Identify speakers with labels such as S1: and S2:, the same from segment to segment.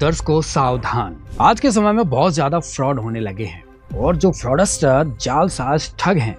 S1: दर्शकों सावधान, आज के समय में बहुत ज्यादा फ्रॉड होने लगे हैं और जो फ्रॉडस्टर जालसाज ठग हैं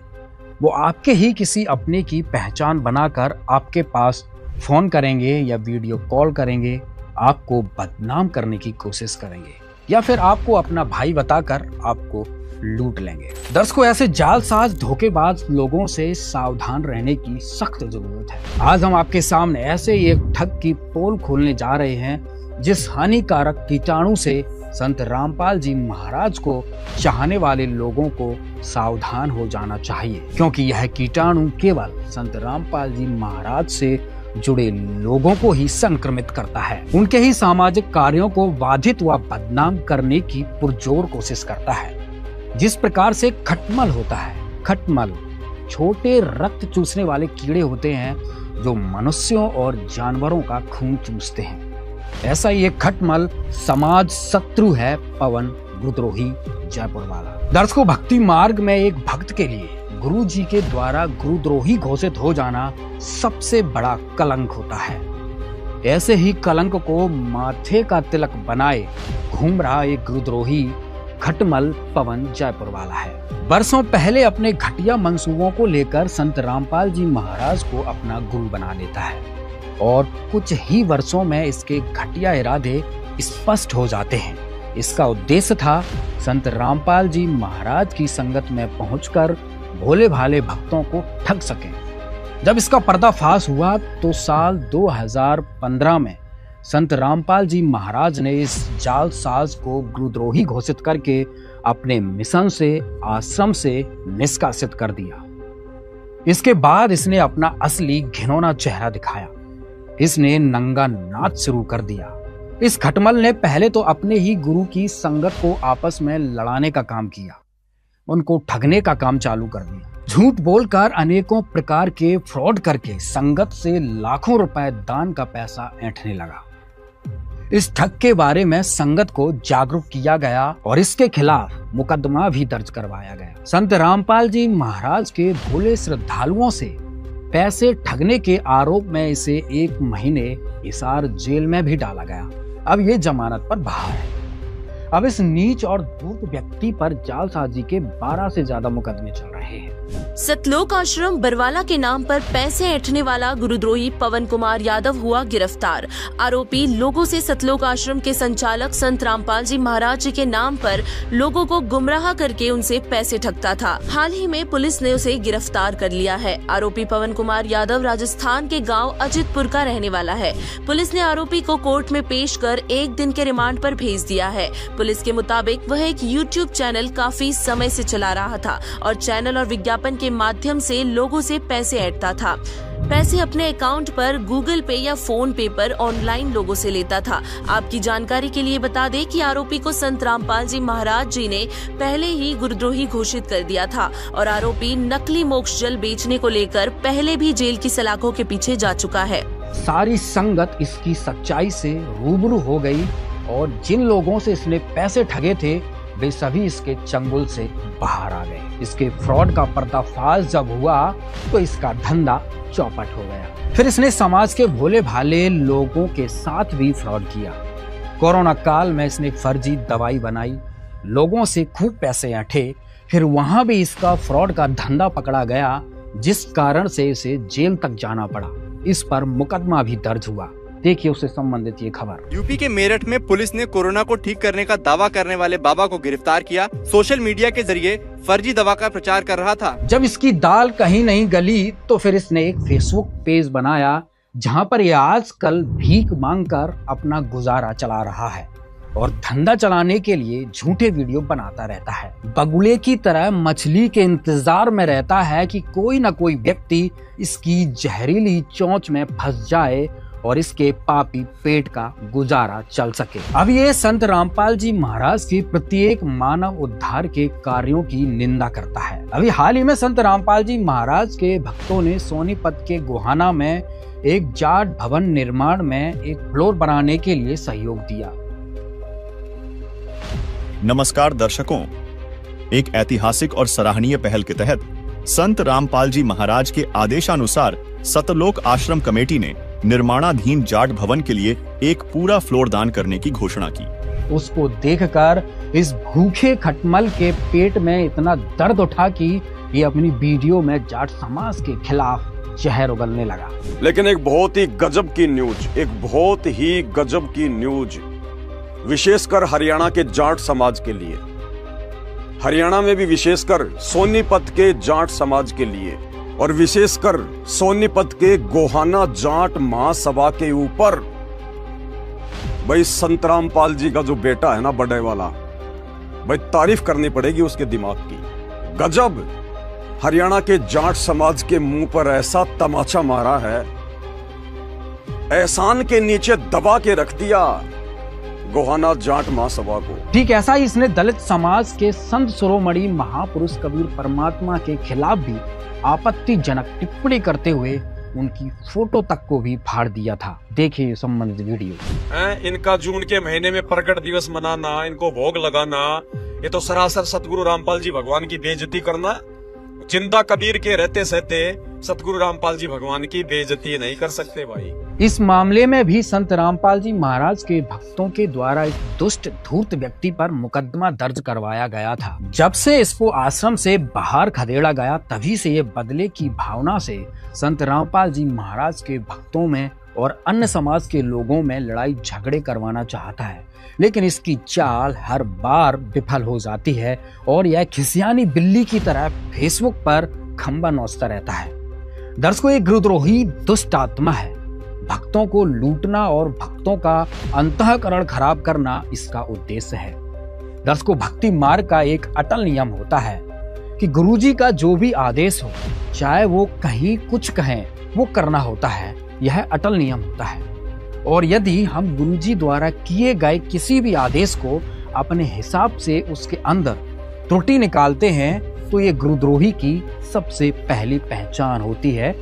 S1: वो आपके ही किसी अपने की पहचान बनाकर आपके पास फोन करेंगे या वीडियो कॉल करेंगे, आपको बदनाम करने की कोशिश करेंगे या फिर आपको अपना भाई बताकर आपको लूट लेंगे। दर्शकों ऐसे जालसाज धोखेबाज लोगों से सावधान रहने की सख्त जरूरत है। आज हम आपके सामने ऐसे ही एक ठग की पोल खोलने जा रहे हैं जिस हानिकारक कीटाणु से संत रामपाल जी महाराज को चाहने वाले लोगों को सावधान हो जाना चाहिए, क्योंकि यह कीटाणु केवल संत रामपाल जी महाराज से जुड़े लोगों को ही संक्रमित करता है। उनके ही सामाजिक कार्यों को बाधित व बदनाम करने की पुरजोर कोशिश करता है। जिस प्रकार से खटमल होता है, खटमल छोटे रक्त चूसने वाले कीड़े होते हैं जो मनुष्यों और जानवरों का खून चूसते हैं, ऐसा ही एक खटमल समाज शत्रु है पवन गुरुद्रोही जयपुर वाला। दर्शकों भक्ति मार्ग में एक भक्त के लिए गुरु जी के द्वारा गुरुद्रोही घोषित हो जाना सबसे बड़ा कलंक होता है। ऐसे ही कलंक को माथे का तिलक बनाए घूम रहा एक गुरुद्रोही खटमल पवन जयपुर वाला है। बरसों पहले अपने घटिया मंसूबों को लेकर संत रामपाल जी महाराज को अपना गुरु बना लेता है और कुछ ही वर्षों में इसके घटिया इरादे स्पष्ट हो जाते हैं। इसका उद्देश्य था संत रामपाल जी महाराज की संगत में पहुंचकर भोले भाले भक्तों को ठग सकें। जब इसका पर्दाफाश हुआ तो साल 2015 में संत रामपाल जी महाराज ने इस जालसाज को गुरुद्रोही घोषित करके अपने मिशन से आश्रम से निष्कासित कर दिया। इसके बाद इसने अपना असली घिनौना चेहरा दिखाया। इसने नंगा नाच शुरू कर दिया। इस खटमल ने पहले तो अपने ही गुरु की संगत को आपस में लड़ाने का काम किया, उनको ठगने का काम चालू कर दिया। झूठ बोलकर अनेकों प्रकार के फ्रॉड करके संगत से लाखों रुपए दान का पैसा ऐंठने लगा। इस ठग के बारे में संगत को जागरूक किया गया और इसके खिलाफ मुकदमा भी दर्ज करवाया गया। संत रामपाल जी महाराज के भोले श्रद्धालुओं से पैसे ठगने के आरोप में इसे 1 महीने हिसार जेल में भी डाला गया। अब ये जमानत पर बाहर है। अब इस नीच और धूर्त व्यक्ति पर जालसाजी के 12 से ज्यादा मुकदमे चल रहे हैं।
S2: सतलोक आश्रम बरवाला के नाम पर पैसे ऐंठने वाला गुरुद्रोही पवन कुमार यादव हुआ गिरफ्तार। आरोपी लोगों से सतलोक आश्रम के संचालक संत रामपाल जी महाराज जी के नाम पर लोगों को गुमराह करके उनसे पैसे ठगता था। हाल ही में पुलिस ने उसे गिरफ्तार कर लिया है। आरोपी पवन कुमार यादव राजस्थान के गाँव अजितपुर का रहने वाला है। पुलिस ने आरोपी को कोर्ट में पेश कर 1 दिन के रिमांड पर भेज दिया है। पुलिस के मुताबिक वह एक YouTube चैनल काफी समय से चला रहा था और चैनल और विज्ञापन के माध्यम से लोगों से पैसे ऐंठता था। पैसे अपने अकाउंट पर गूगल पे या फोन पे पर ऑनलाइन लोगों से लेता था। आपकी जानकारी के लिए बता दें कि आरोपी को संत रामपाल जी महाराज जी ने पहले ही गुरुद्रोही घोषित कर दिया था और आरोपी नकली मोक्ष जल बेचने को लेकर पहले भी जेल की सलाखों के पीछे जा चुका है।
S1: सारी संगत इसकी सच्चाई से रूबरू हो गई और जिन लोगों से इसने पैसे ठगे थे वे सभी इसके चंगुल से बाहर आ गए। इसके फ्रॉड का पर्दाफाश जब हुआ तो इसका धंधा चौपट हो गया। फिर इसने समाज के भोले भाले लोगों के साथ भी फ्रॉड किया। कोरोना काल में इसने फर्जी दवाई बनाई, लोगों से खूब पैसे ऐंठे। फिर वहां भी इसका फ्रॉड का धंधा पकड़ा गया, जिस कारण से इसे जेल तक जाना पड़ा। इस पर मुकदमा भी दर्ज हुआ। देखिए उससे संबंधित ये खबर।
S3: यूपी के मेरठ में पुलिस ने कोरोना को ठीक करने का दावा करने वाले बाबा को गिरफ्तार किया। सोशल मीडिया के जरिए फर्जी दवा का प्रचार कर रहा था।
S1: जब इसकी दाल कहीं नहीं गली तो फिर इसने एक फेसबुक पेज बनाया जहां पर ये आजकल भीख मांगकर अपना गुजारा चला रहा है और धंधा चलाने के लिए झूठे वीडियो बनाता रहता है। बगुले की तरह मछली के इंतजार में रहता है कि कोई न कोई व्यक्ति इसकी जहरीली चोंच में फंस जाए और इसके पापी पेट का गुजारा चल सके। अब ये संत रामपाल जी महाराज की प्रत्येक मानव उद्धार के कार्यों की निंदा करता है। अभी हाल ही में संत रामपाल जी महाराज के भक्तों ने सोनीपत के गोहाना में एक जाट भवन निर्माण में एक फ्लोर बनाने के लिए सहयोग दिया।
S4: नमस्कार दर्शकों, एक ऐतिहासिक और सराहनीय पहल के तहत संत रामपाल जी महाराज के आदेशानुसार सतलोक आश्रम कमेटी ने निर्माणाधीन जाट भवन के लिए एक पूरा फ्लोर दान करने की घोषणा की।
S1: उसको देखकर इस भूखे खटमल के पेट में इतना दर्द उठा कि ये अपनी वीडियो में जाट समाज के खिलाफ जहर उगलने लगा।
S5: लेकिन एक बहुत ही गजब की न्यूज, एक बहुत ही गजब की न्यूज, विशेषकर हरियाणा के जाट समाज के लिए, हरियाणा में भी विशेषकर सोनीपत के जाट समाज के लिए और विशेषकर सोनीपत के गोहाना जाट महासभा के ऊपर भाई संत रामपाल जी का जो बेटा है ना, बड़े वाला, भाई तारीफ करनी पड़ेगी उसके दिमाग की। गजब, हरियाणा के जाट समाज के मुंह पर ऐसा तमाचा मारा है, एहसान के नीचे दबा के रख दिया गोहाना जाट महासभा को।
S1: ठीक ऐसा ही इसने दलित समाज के संत शिरोमणि महापुरुष कबीर परमात्मा के खिलाफ भी आपत्तिजनक टिप्पणी करते हुए उनकी फोटो तक को भी फाड़ दिया था। देखिए संबंधित वीडियो।
S5: इनका जून के महीने में प्रकट दिवस मनाना, इनको भोग लगाना, ये तो सरासर सतगुरु रामपाल जी भगवान की बेइज्जती करना। चिंता कबीर के रहते सहते सतगुरु रामपाल जी भगवान की बेइज्जती नहीं कर सकते भाई।
S1: इस मामले में भी संत रामपाल जी महाराज के भक्तों के द्वारा एक दुष्ट धूर्त व्यक्ति पर मुकदमा दर्ज करवाया गया था। जब से इसको आश्रम से बाहर खदेड़ा गया, तभी से ये बदले की भावना से संत रामपाल जी महाराज के भक्तों में और अन्य समाज के लोगों में लड़ाई झगड़े करवाना चाहता है, लेकिन इसकी चाल हर बार विफल हो जाती है और यह खिसियानी बिल्ली की तरह फेसबुक पर खंबा नोचता रहता है। दर्शकों, एक गुरुद्रोही दुष्ट आत्मा है। भक्तों को लूटना और भक्तों का अंतःकरण खराब करना इसका उद्देश्य है। दर्शकों, भक्ति मार्ग का एक अटल नियम होता है कि गुरुजी का जो भी आदेश हो, चाहे वो कहीं कुछ कहें, वो करना होता है। यह अटल नियम होता है और यदि हम गुरुजी द्वारा किए गए किसी भी आदेश को अपने हिसाब से उसके अंदर त्रुटि निकालते हैं, तो ये गुरुद्रोही की सबसे पहली पहचान होती है,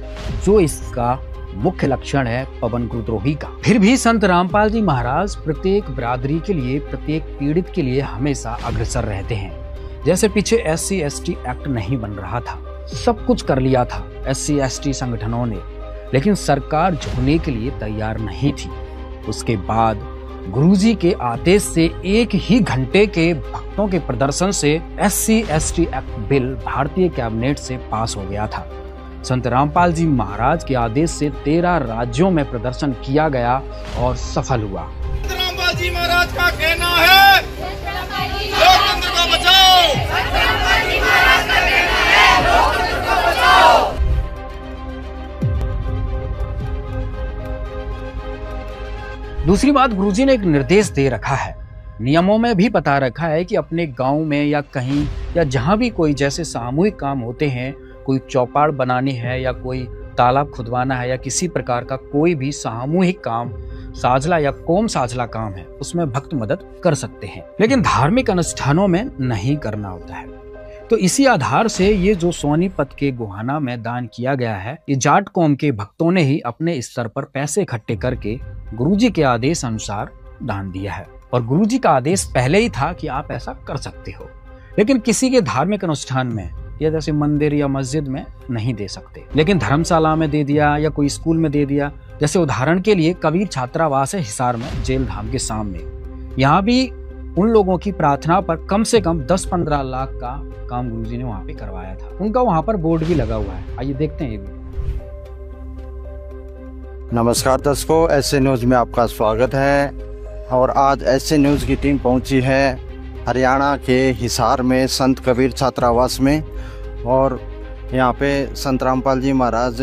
S1: जो इसका मुख्य लक्षण है पवन गुरुद्रोही का। फिर भी संत रामपाल जी महाराज प्रत्येक बिरादरी के लिए, प्रत्येक पीड़ित के लिए हमेशा अग्रसर रहते हैं। जैसे पीछे SC/ST एक्ट नहीं बन रहा था, सब कुछ कर लिया था SC/ST संगठनों ने, लेकिन सरकार झुकने के लिए तैयार नहीं थी। उसके बाद गुरुजी के आदेश से एक ही घंटे के भक्तों के प्रदर्शन से SC/ST एक्ट बिल भारतीय कैबिनेट से पास हो गया था। संत रामपाल जी महाराज के आदेश से 13 राज्यों में प्रदर्शन किया गया और सफल हुआ।
S6: संत रामपाल जी महाराज का कहना है, लोकतंत्र को बचाओ। संत रामपाल जी महाराज का कहना है, लोकतंत्र को बचाओ।
S1: दूसरी बात, गुरुजी ने एक निर्देश दे रखा है, नियमों में भी बता रखा है कि अपने गांव में या कहीं या जहां भी कोई जैसे सामूहिक काम होते हैं, कोई चौपाड़ बनानी है या कोई तालाब खुदवाना है या किसी प्रकार का कोई भी सामूहिक काम, साझला या कोम साझला काम है, उसमें भक्त मदद कर सकते हैं, लेकिन धार्मिक अनुष्ठानों में नहीं करना होता है। तो इसी आधार से ये जो सोनीपत के गोहाना में दान किया गया है, ये जाट कौम के भक्तों ने ही अपने स्तर पर पैसे इकट्ठे करके गुरुजी के आदेश अनुसार दान दिया है। और गुरुजी का आदेश पहले ही था कि आप ऐसा कर सकते हो, लेकिन किसी के धार्मिक अनुष्ठान में या जैसे मंदिर या मस्जिद में नहीं दे सकते, लेकिन धर्मशाला में दे दिया या कोई स्कूल में दे दिया। जैसे उदाहरण के लिए कबीर छात्रावास है हिसार में, जेल धाम के सामने। यहाँ भी उन लोगों की प्रार्थना पर कम से कम 10-15 लाख का काम गुरुजी ने वहाँ पे करवाया था। उनका वहाँ पर बोर्ड भी लगा हुआ है, आइए देखते हैं ये भी।
S7: नमस्कार दर्शकों, ऐसे न्यूज़ में आपका स्वागत है। और आज ऐसे न्यूज़ की टीम पहुंची है हरियाणा के हिसार में संत कबीर छात्रावास में, और यहाँ पे संत रामपाल जी महाराज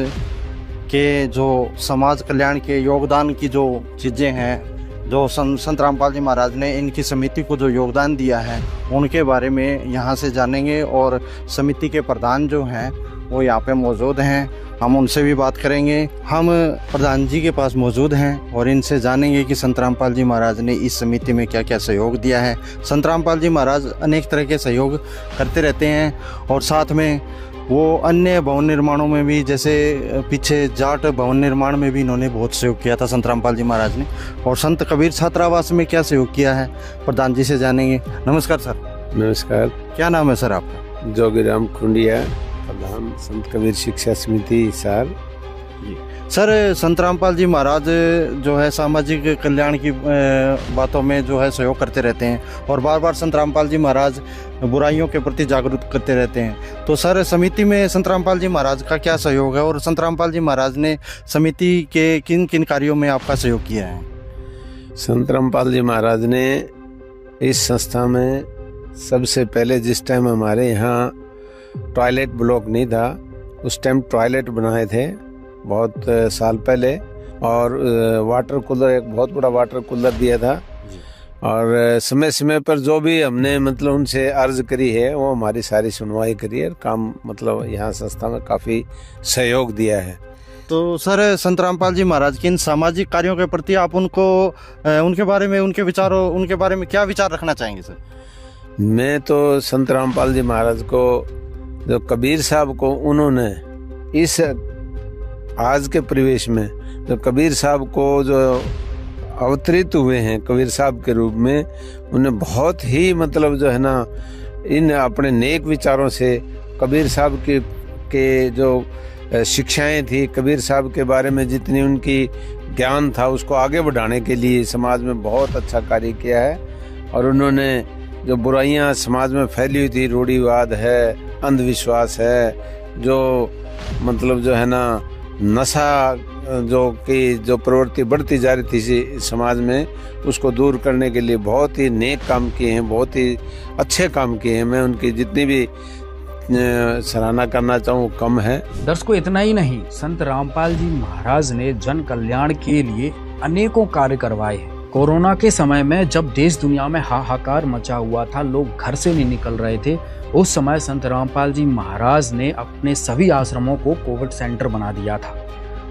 S7: के जो समाज कल्याण के योगदान की जो चीज़ें हैं, जो संत रामपाल जी महाराज ने इनकी समिति को जो योगदान दिया है, उनके बारे में यहाँ से जानेंगे। और समिति के प्रधान जो हैं वो यहाँ पे मौजूद हैं, हम उनसे भी बात करेंगे। हम प्रधान जी के पास मौजूद हैं और इनसे जानेंगे कि संत रामपाल जी महाराज ने इस समिति में क्या क्या सहयोग दिया है। संत रामपाल जी महाराज अनेक तरह के सहयोग करते रहते हैं और साथ में वो अन्य भवन निर्माणों में भी, जैसे पीछे जाट भवन निर्माण में भी इन्होंने बहुत सहयोग किया था संत रामपाल जी महाराज ने। और संत कबीर छात्रावास में क्या सहयोग किया है, प्रधान जी से जानेंगे। नमस्कार सर।
S8: नमस्कार।
S7: क्या नाम है सर आपका?
S8: जोगीराम खुंडिया, प्रधान संत कबीर शिक्षा समिति हिसार।
S7: सर, संत रामपाल जी महाराज जो है सामाजिक कल्याण की बातों में जो है सहयोग करते रहते हैं और बार बार संत रामपाल जी महाराज बुराइयों के प्रति जागरूक करते रहते हैं। तो सर, समिति में संत रामपाल जी महाराज का क्या सहयोग है और संत रामपाल जी महाराज ने समिति के किन किन कार्यों में आपका सहयोग किया है?
S8: संत रामपाल जी महाराज ने इस संस्था में सबसे पहले, जिस टाइम हमारे यहाँ टॉयलेट ब्लॉक नहीं था, उस टाइम टॉयलेट बनाए थे बहुत साल पहले, और वाटर कूलर, एक बहुत बड़ा वाटर कूलर दिया था। और समय समय पर जो भी हमने मतलब उनसे अर्ज करी है वो हमारी सारी सुनवाई करी है, काम मतलब यहाँ संस्था में काफ़ी सहयोग दिया है।
S7: तो सर, संत रामपाल जी महाराज के इन सामाजिक कार्यों के प्रति आप उनको उनके बारे में, उनके विचारों, उनके बारे में क्या विचार रखना चाहेंगे सर?
S8: मैं तो संत रामपाल जी महाराज को, जो कबीर साहब को उन्होंने इस आज के परिवेश में, जो कबीर साहब को जो अवतरित हुए हैं कबीर साहब के रूप में, उन्हें बहुत ही मतलब जो है ना, इन अपने नेक विचारों से कबीर साहब के जो शिक्षाएं थी, कबीर साहब के बारे में जितनी उनकी ज्ञान था, उसको आगे बढ़ाने के लिए समाज में बहुत अच्छा कार्य किया है। और उन्होंने जो बुराइयां समाज में फैली हुई थी, रूढ़िवाद है, अंधविश्वास है, जो मतलब जो है ना नशा जो प्रवृत्ति बढ़ती जा रही थी समाज में, उसको दूर करने के लिए बहुत ही नेक काम किए हैं, बहुत ही अच्छे काम किए हैं। मैं उनकी जितनी भी सराहना करना चाहूँ कम है।
S1: दर्शकों, इतना ही नहीं, संत रामपाल जी महाराज ने जन कल्याण के लिए अनेकों कार्य करवाए हैं। कोरोना के समय में जब देश दुनिया में हाहाकार मचा हुआ था, लोग घर से नहीं निकल रहे थे, उस समय संत रामपाल जी महाराज ने अपने सभी आश्रमों को कोविड सेंटर बना दिया था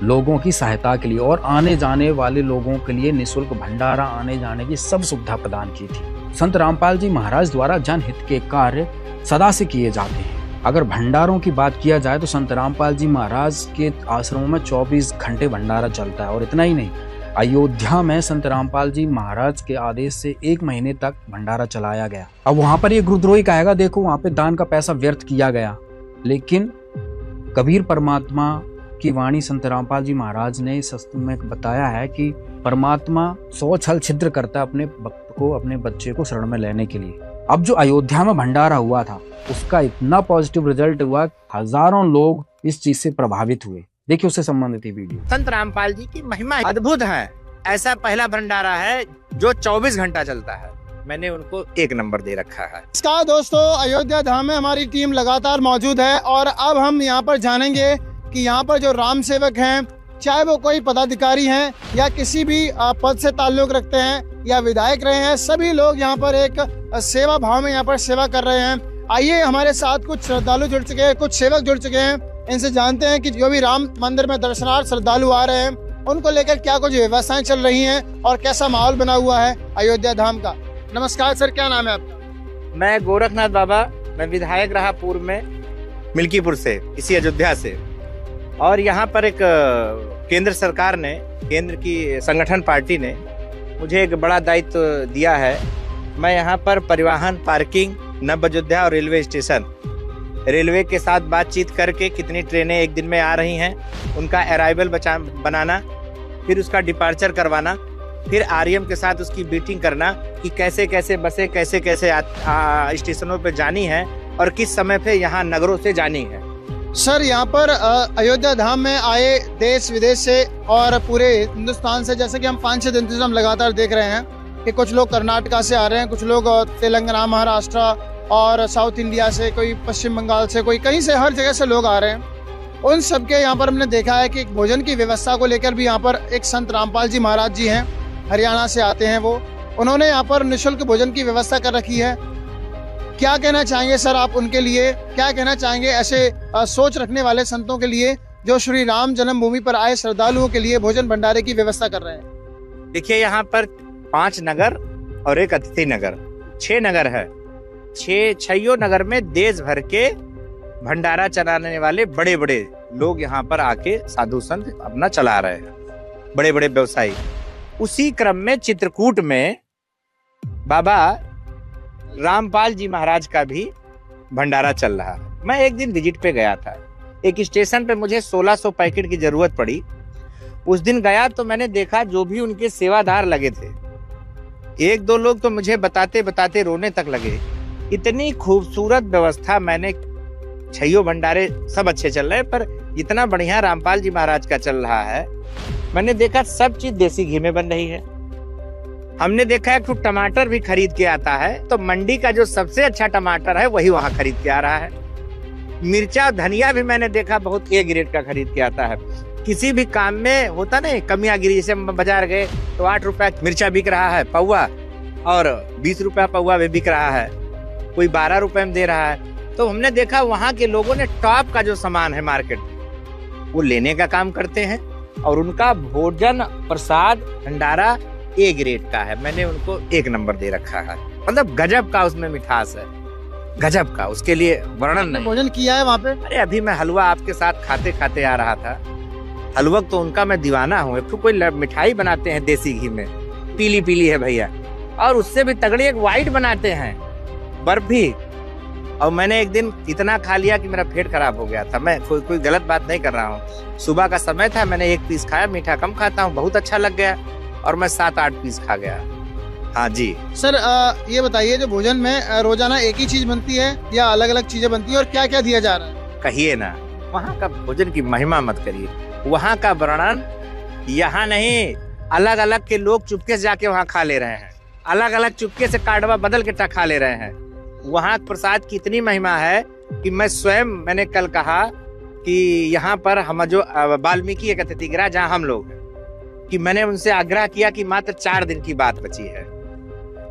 S1: लोगों की सहायता के लिए, और आने जाने वाले लोगों के लिए निःशुल्क भंडारा, आने जाने की सब सुविधा प्रदान की थी। संत रामपाल जी महाराज द्वारा जनहित के कार्य सदा से किए जाते हैं। अगर भंडारों की बात किया जाए तो संत रामपाल जी महाराज के आश्रमों में 24 घंटे भंडारा चलता है। और इतना ही नहीं, अयोध्या में संत रामपाल जी महाराज के आदेश से 1 महीने तक भंडारा चलाया गया। अब वहां पर ये गुरुद्रोही कहेगा, देखो वहां पे दान का पैसा व्यर्थ किया गया, लेकिन कबीर परमात्मा की वाणी संत रामपाल जी महाराज ने सस्त में बताया है कि परमात्मा 100 छल छिद्र करता अपने भक्त को, अपने बच्चे को शरण में लेने के लिए। अब जो अयोध्या में भंडारा हुआ था, उसका इतना पॉजिटिव रिजल्ट हुआ, हजारों लोग इस चीज से प्रभावित हुए। देखिए उससे संबंधित ये वीडियो।
S9: संत रामपाल जी की महिमा अद्भुत है। ऐसा पहला भंडारा है जो 24 घंटा चलता है। मैंने उनको 1 नंबर दे रखा है।
S6: नमस्कार दोस्तों, अयोध्या धाम में हमारी टीम लगातार मौजूद है और अब हम यहाँ पर जानेंगे कि यहाँ पर जो राम सेवक हैं, चाहे वो कोई पदाधिकारी हैं या किसी भी पद से ताल्लुक रखते हैं या विधायक रहे हैं, सभी लोग यहाँ पर एक सेवा भाव में यहाँ पर सेवा कर रहे हैं। आइए, हमारे साथ कुछ श्रद्धालु जुड़ चुके हैं, कुछ सेवक जुड़ चुके हैं, इनसे जानते हैं कि जो भी राम मंदिर में दर्शनार्थ श्रद्धालु आ रहे हैं, उनको लेकर क्या कुछ व्यवस्थाएं चल रही हैं और कैसा माहौल बना हुआ है अयोध्या धाम का। नमस्कार सर, क्या नाम है आपका?
S9: मैं गोरखनाथ बाबा, मैं विधायक रहा पूर्व में मिल्कीपुर से, इसी अयोध्या से। और यहाँ पर एक केंद्र सरकार ने, केंद्र की संगठन पार्टी ने मुझे एक बड़ा दायित्व दिया है। मैं यहाँ पर परिवहन, पार्किंग, नव अयोध्या और रेलवे स्टेशन, रेलवे के साथ बातचीत करके कितनी ट्रेनें एक दिन में आ रही हैं, उनका अराइवल बनाना, फिर उसका डिपार्चर करवाना, फिर आरएम के साथ उसकी मीटिंग करना कि कैसे कैसे बसें कैसे कैसे स्टेशनों पे जानी है और किस समय पे यहाँ नगरों से जानी है।
S6: सर, यहाँ पर अयोध्या धाम में आए देश विदेश से और पूरे हिंदुस्तान से, जैसे कि हम 5-6 दिन से हम लगातार देख रहे हैं कि कुछ लोग कर्नाटका से आ रहे हैं, कुछ लोग तेलंगाना, महाराष्ट्र और साउथ इंडिया से, कोई पश्चिम बंगाल से, कोई कहीं से, हर जगह से लोग आ रहे हैं। उन सबके यहाँ पर हमने देखा है कि भोजन की व्यवस्था को लेकर भी यहाँ पर एक संत रामपाल जी महाराज जी हैं, हरियाणा से आते हैं वो, उन्होंने यहाँ पर निःशुल्क भोजन की व्यवस्था कर रखी है। क्या कहना चाहेंगे सर आप उनके लिए? क्या कहना चाहेंगे ऐसे सोच रखने वाले संतों के लिए जो श्री राम जन्मभूमि पर आए श्रद्धालुओं के लिए भोजन भंडारे की व्यवस्था कर रहे हैं?
S9: देखिए, यहाँ पर 5 नगर और एक अतिथि नगर, 6 नगर है। 6 नगर में देश भर के भंडारा चलाने वाले बड़े बड़े लोग यहाँ पर आके साधु संत अपना चला रहे हैं, बड़े बड़े व्यवसायी। उसी क्रम में चित्रकूट में बाबा रामपाल जी महाराज का भी भंडारा चल रहा है। मैं एक दिन विजिट पे गया था, एक स्टेशन पे मुझे 1600 पैकेट की जरूरत पड़ी। उस दिन गया तो मैंने देखा जो भी उनके सेवादार लगे थे, एक दो लोग तो मुझे बताते बताते रोने तक लगे। इतनी खूबसूरत व्यवस्था, मैंने छैयो भंडारे सब अच्छे चल रहे हैं, पर इतना बढ़िया रामपाल जी महाराज का चल रहा है। मैंने देखा सब चीज देसी घी में बन रही है। हमने देखा एक तो टमाटर भी खरीद के आता है, तो मंडी का जो सबसे अच्छा टमाटर है वही वहां खरीद के आ रहा है। मिर्चा धनिया भी मैंने देखा बहुत ए ग्रेड का खरीद के आता है। किसी भी काम में होता नहीं कमियां गिरी, जैसे बाजार गए तो 8 रुपया मिर्चा बिक रहा है पौवा, और 20 रुपया पौवा भी बिक रहा है, कोई 12 रुपए में दे रहा है। तो हमने देखा वहां के लोगों ने टॉप का जो सामान है मार्केट में वो लेने का काम करते हैं, और उनका भोजन प्रसाद भंडारा ए ग्रेड का है। मैंने उनको 1 नंबर दे रखा है, मतलब गजब का उसमें मिठास है, गजब का, उसके लिए वर्णन नहीं।
S6: भोजन किया है वहाँ पे?
S9: अरे अभी मैं हलवा आपके साथ खाते खाते आ रहा था। हलवा तो उनका मैं दीवाना हूँ। एक तो कोई मिठाई बनाते हैं देसी घी में, पीली पीली है भैया, और उससे भी तगड़ी एक व्हाइट बनाते हैं बर्फी। और मैंने एक दिन इतना खा लिया कि मेरा पेट खराब हो गया था। मैं कोई गलत बात नहीं कर रहा हूँ। सुबह का समय था, मैंने 1 पीस खाया, मीठा कम खाता हूँ, बहुत अच्छा लग गया, और मैं 7-8 पीस खा गया। हाँ जी
S6: सर, ये बताइए जो भोजन में रोजाना एक ही चीज बनती है या अलग अलग चीजें बनती है, और क्या क्या दिया जा रहा है?
S9: कहिए ना, वहाँ का भोजन की महिमा मत करिए। वहाँ का वर्णन यहाँ नहीं, अलग अलग के लोग चुपके से जाके वहाँ खा ले रहे हैं, अलग अलग चुपके से कार्डवा बदल के खा ले रहे हैं। वहाँ प्रसाद की इतनी महिमा है कि मैं स्वयं, मैंने कल कहा कि यहाँ पर हम जो वाल्मीकि एक अतिथि गृह जहाँ हम लोग हैं, कि मैंने उनसे आग्रह किया कि मात्र 4 दिन की बात बची है,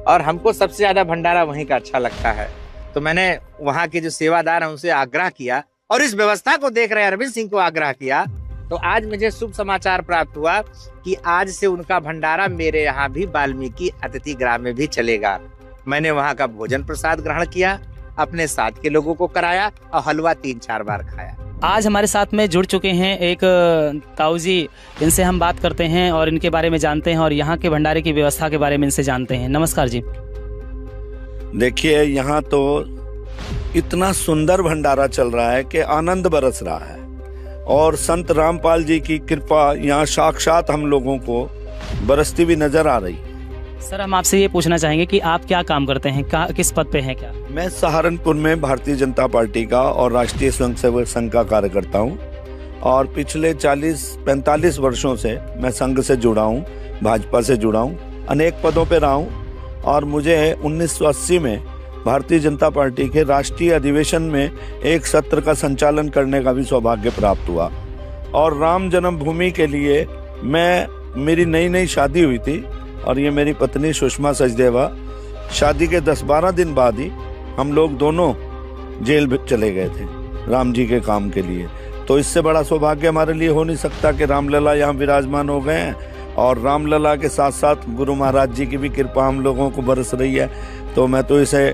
S9: और हमको सबसे ज्यादा भंडारा वहीं का अच्छा लगता है। तो मैंने वहाँ के जो सेवादार हैं उनसे आग्रह किया, और इस व्यवस्था को देख रहे अरविंद सिंह को आग्रह किया। तो आज मुझे शुभ समाचार प्राप्त हुआ कि आज से उनका भंडारा मेरे यहाँ भी वाल्मीकि अतिथि गृह में भी चलेगा। मैंने वहाँ का भोजन प्रसाद ग्रहण किया, अपने साथ के लोगों को कराया, और हलवा 3-4 बार खाया।
S10: आज हमारे साथ में जुड़ चुके हैं एक ताऊ जी, इनसे हम बात करते हैं और इनके बारे में जानते हैं, और यहाँ के भंडारे की व्यवस्था के बारे में इनसे जानते हैं। नमस्कार जी।
S11: देखिए, यहाँ तो इतना सुंदर भंडारा चल रहा है कि आनंद बरस रहा है, और संत रामपाल जी की कृपा यहाँ साक्षात हम लोगों को बरसती भी नजर आ रही है।
S10: सर, हम आपसे ये पूछना चाहेंगे कि आप क्या काम करते हैं, किस पद पे हैं? क्या
S11: मैं सहारनपुर में भारतीय जनता पार्टी का और राष्ट्रीय स्वयंसेवक संघ का कार्यकर्ता हूँ, और पिछले 40-45 वर्षों से मैं संघ से जुड़ा हूँ, भाजपा से जुड़ा हूँ, अनेक पदों पे रहा हूँ। और मुझे 1980 में भारतीय जनता पार्टी के राष्ट्रीय अधिवेशन में एक सत्र का संचालन करने का भी सौभाग्य प्राप्त हुआ। और राम जन्मभूमि के लिए मेरी नई शादी हुई थी, और ये मेरी पत्नी सुषमा सचदेवा, शादी के 10-12 दिन बाद ही हम लोग दोनों जेल चले गए थे राम जी के काम के लिए। तो इससे बड़ा सौभाग्य हमारे लिए हो नहीं सकता कि रामलला यहाँ विराजमान हो गए हैं, और रामलला के साथ साथ गुरु महाराज जी की भी कृपा हम लोगों को बरस रही है। तो मैं तो इसे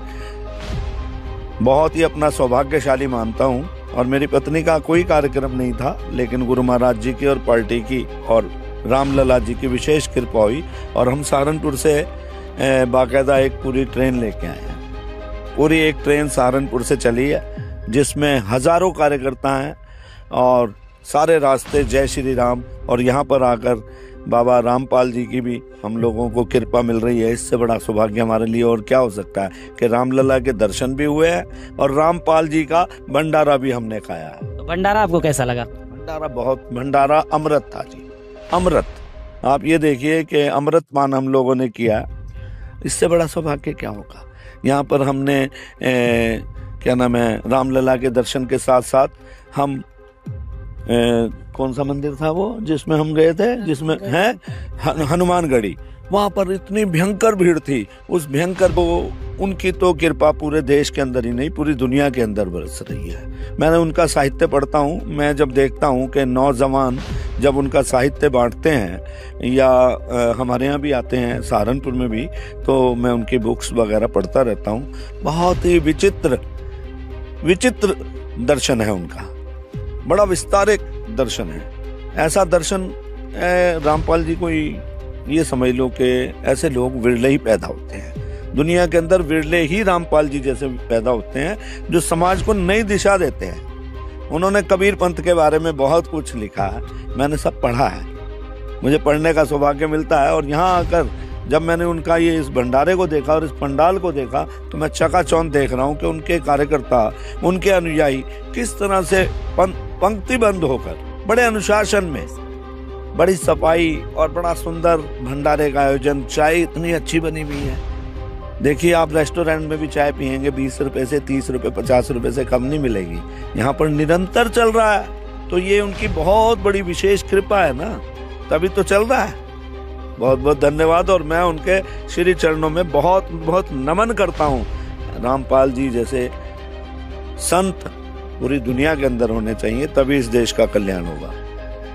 S11: बहुत ही अपना सौभाग्यशाली मानता हूँ। और मेरी पत्नी का कोई कार्यक्रम नहीं था, लेकिन गुरु महाराज जी की और पार्टी की और रामलला जी की विशेष कृपा हुई, और हम सहारनपुर से बाकायदा एक पूरी ट्रेन लेके आए हैं। पूरी एक ट्रेन सहारनपुर से चली है, जिसमें हजारों कार्यकर्ता हैं, और सारे रास्ते जय श्री राम। और यहाँ पर आकर बाबा रामपाल जी की भी हम लोगों को कृपा मिल रही है। इससे बड़ा सौभाग्य हमारे लिए और क्या हो सकता है कि रामलला के दर्शन भी हुए हैं, और रामपाल जी का भंडारा भी हमने खाया है।
S10: तो भंडारा आपको कैसा लगा?
S11: भंडारा अमृत था जी, अमृत। आप ये देखिए कि अमृत पान हम लोगों ने किया, इससे बड़ा सौभाग्य क्या होगा। यहाँ पर हमने क्या नाम है, रामलला के दर्शन के साथ साथ हम कौन सा मंदिर था वो जिसमें हम गए थे, जिसमें है हनुमानगढ़ी, वहाँ पर इतनी भयंकर भीड़ थी। उस भयंकर को उनकी तो कृपा पूरे देश के अंदर ही नहीं पूरी दुनिया के अंदर बरस रही है। मैंने उनका साहित्य पढ़ता हूँ, मैं जब देखता हूँ कि नौजवान जब उनका साहित्य बांटते हैं या हमारे यहाँ भी आते हैं सहारनपुर में भी, तो मैं उनकी बुक्स वगैरह पढ़ता रहता हूँ। बहुत ही विचित्र दर्शन है उनका, बड़ा विस्तारित दर्शन है। ऐसा दर्शन रामपाल जी को ये समझ लो कि ऐसे लोग विरले ही पैदा होते हैं दुनिया के अंदर, विरले ही रामपाल जी जैसे पैदा होते हैं जो समाज को नई दिशा देते हैं। उन्होंने कबीर पंथ के बारे में बहुत कुछ लिखा है, मैंने सब पढ़ा है, मुझे पढ़ने का सौभाग्य मिलता है। और यहाँ आकर जब मैंने उनका ये इस भंडारे को देखा और इस पंडाल को देखा तो मैं चकाचौंध देख रहा हूँ कि उनके कार्यकर्ता, उनके अनुयायी किस तरह से पंक्तिबद्ध होकर बड़े अनुशासन में, बड़ी सफाई और बड़ा सुंदर भंडारे का आयोजन, चाय इतनी अच्छी बनी हुई है। देखिए आप रेस्टोरेंट में भी चाय पियेंगे 20 रुपए से 30 रुपए 50 रुपए से कम नहीं मिलेगी, यहाँ पर निरंतर चल रहा है। तो ये उनकी बहुत बड़ी विशेष कृपा है ना, तभी तो चल रहा है। बहुत बहुत धन्यवाद। और मैं उनके श्री चरणों में बहुत बहुत नमन करता हूँ। रामपाल जी जैसे संत पूरी दुनिया के अंदर होने चाहिए, तभी इस देश का कल्याण होगा।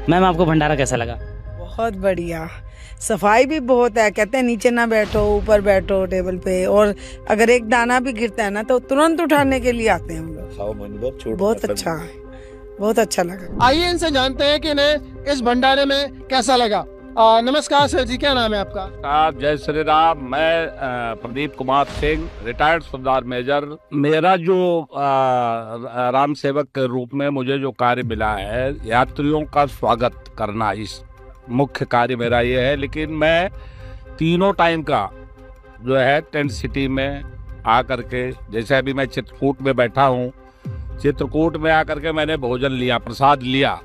S10: मैम आपको भंडारा कैसा लगा?
S12: बहुत बढ़िया, सफाई भी बहुत है। कहते हैं नीचे ना बैठो, ऊपर बैठो टेबल पे, और अगर एक दाना भी गिरता है ना तो तुरंत उठाने के लिए आते हैं हम लोग। बहुत अच्छा है, बहुत अच्छा लगा।
S6: आइए इनसे जानते हैं कि इन्हें इस भंडारे में कैसा लगा। नमस्कार सर जी, क्या नाम है आपका?
S13: जय श्री राम। मैं प्रदीप कुमार सिंह, रिटायर्ड सुबेदार मेजर। मेरा जो राम सेवक के रूप में मुझे जो कार्य मिला है, यात्रियों का स्वागत करना, इस मुख्य कार्य मेरा ये है। लेकिन मैं तीनों टाइम का जो है टेंट सिटी में आकर के, जैसे अभी मैं चित्रकूट में बैठा हूँ, चित्रकूट में आकर के मैंने भोजन लिया, प्रसाद लिया,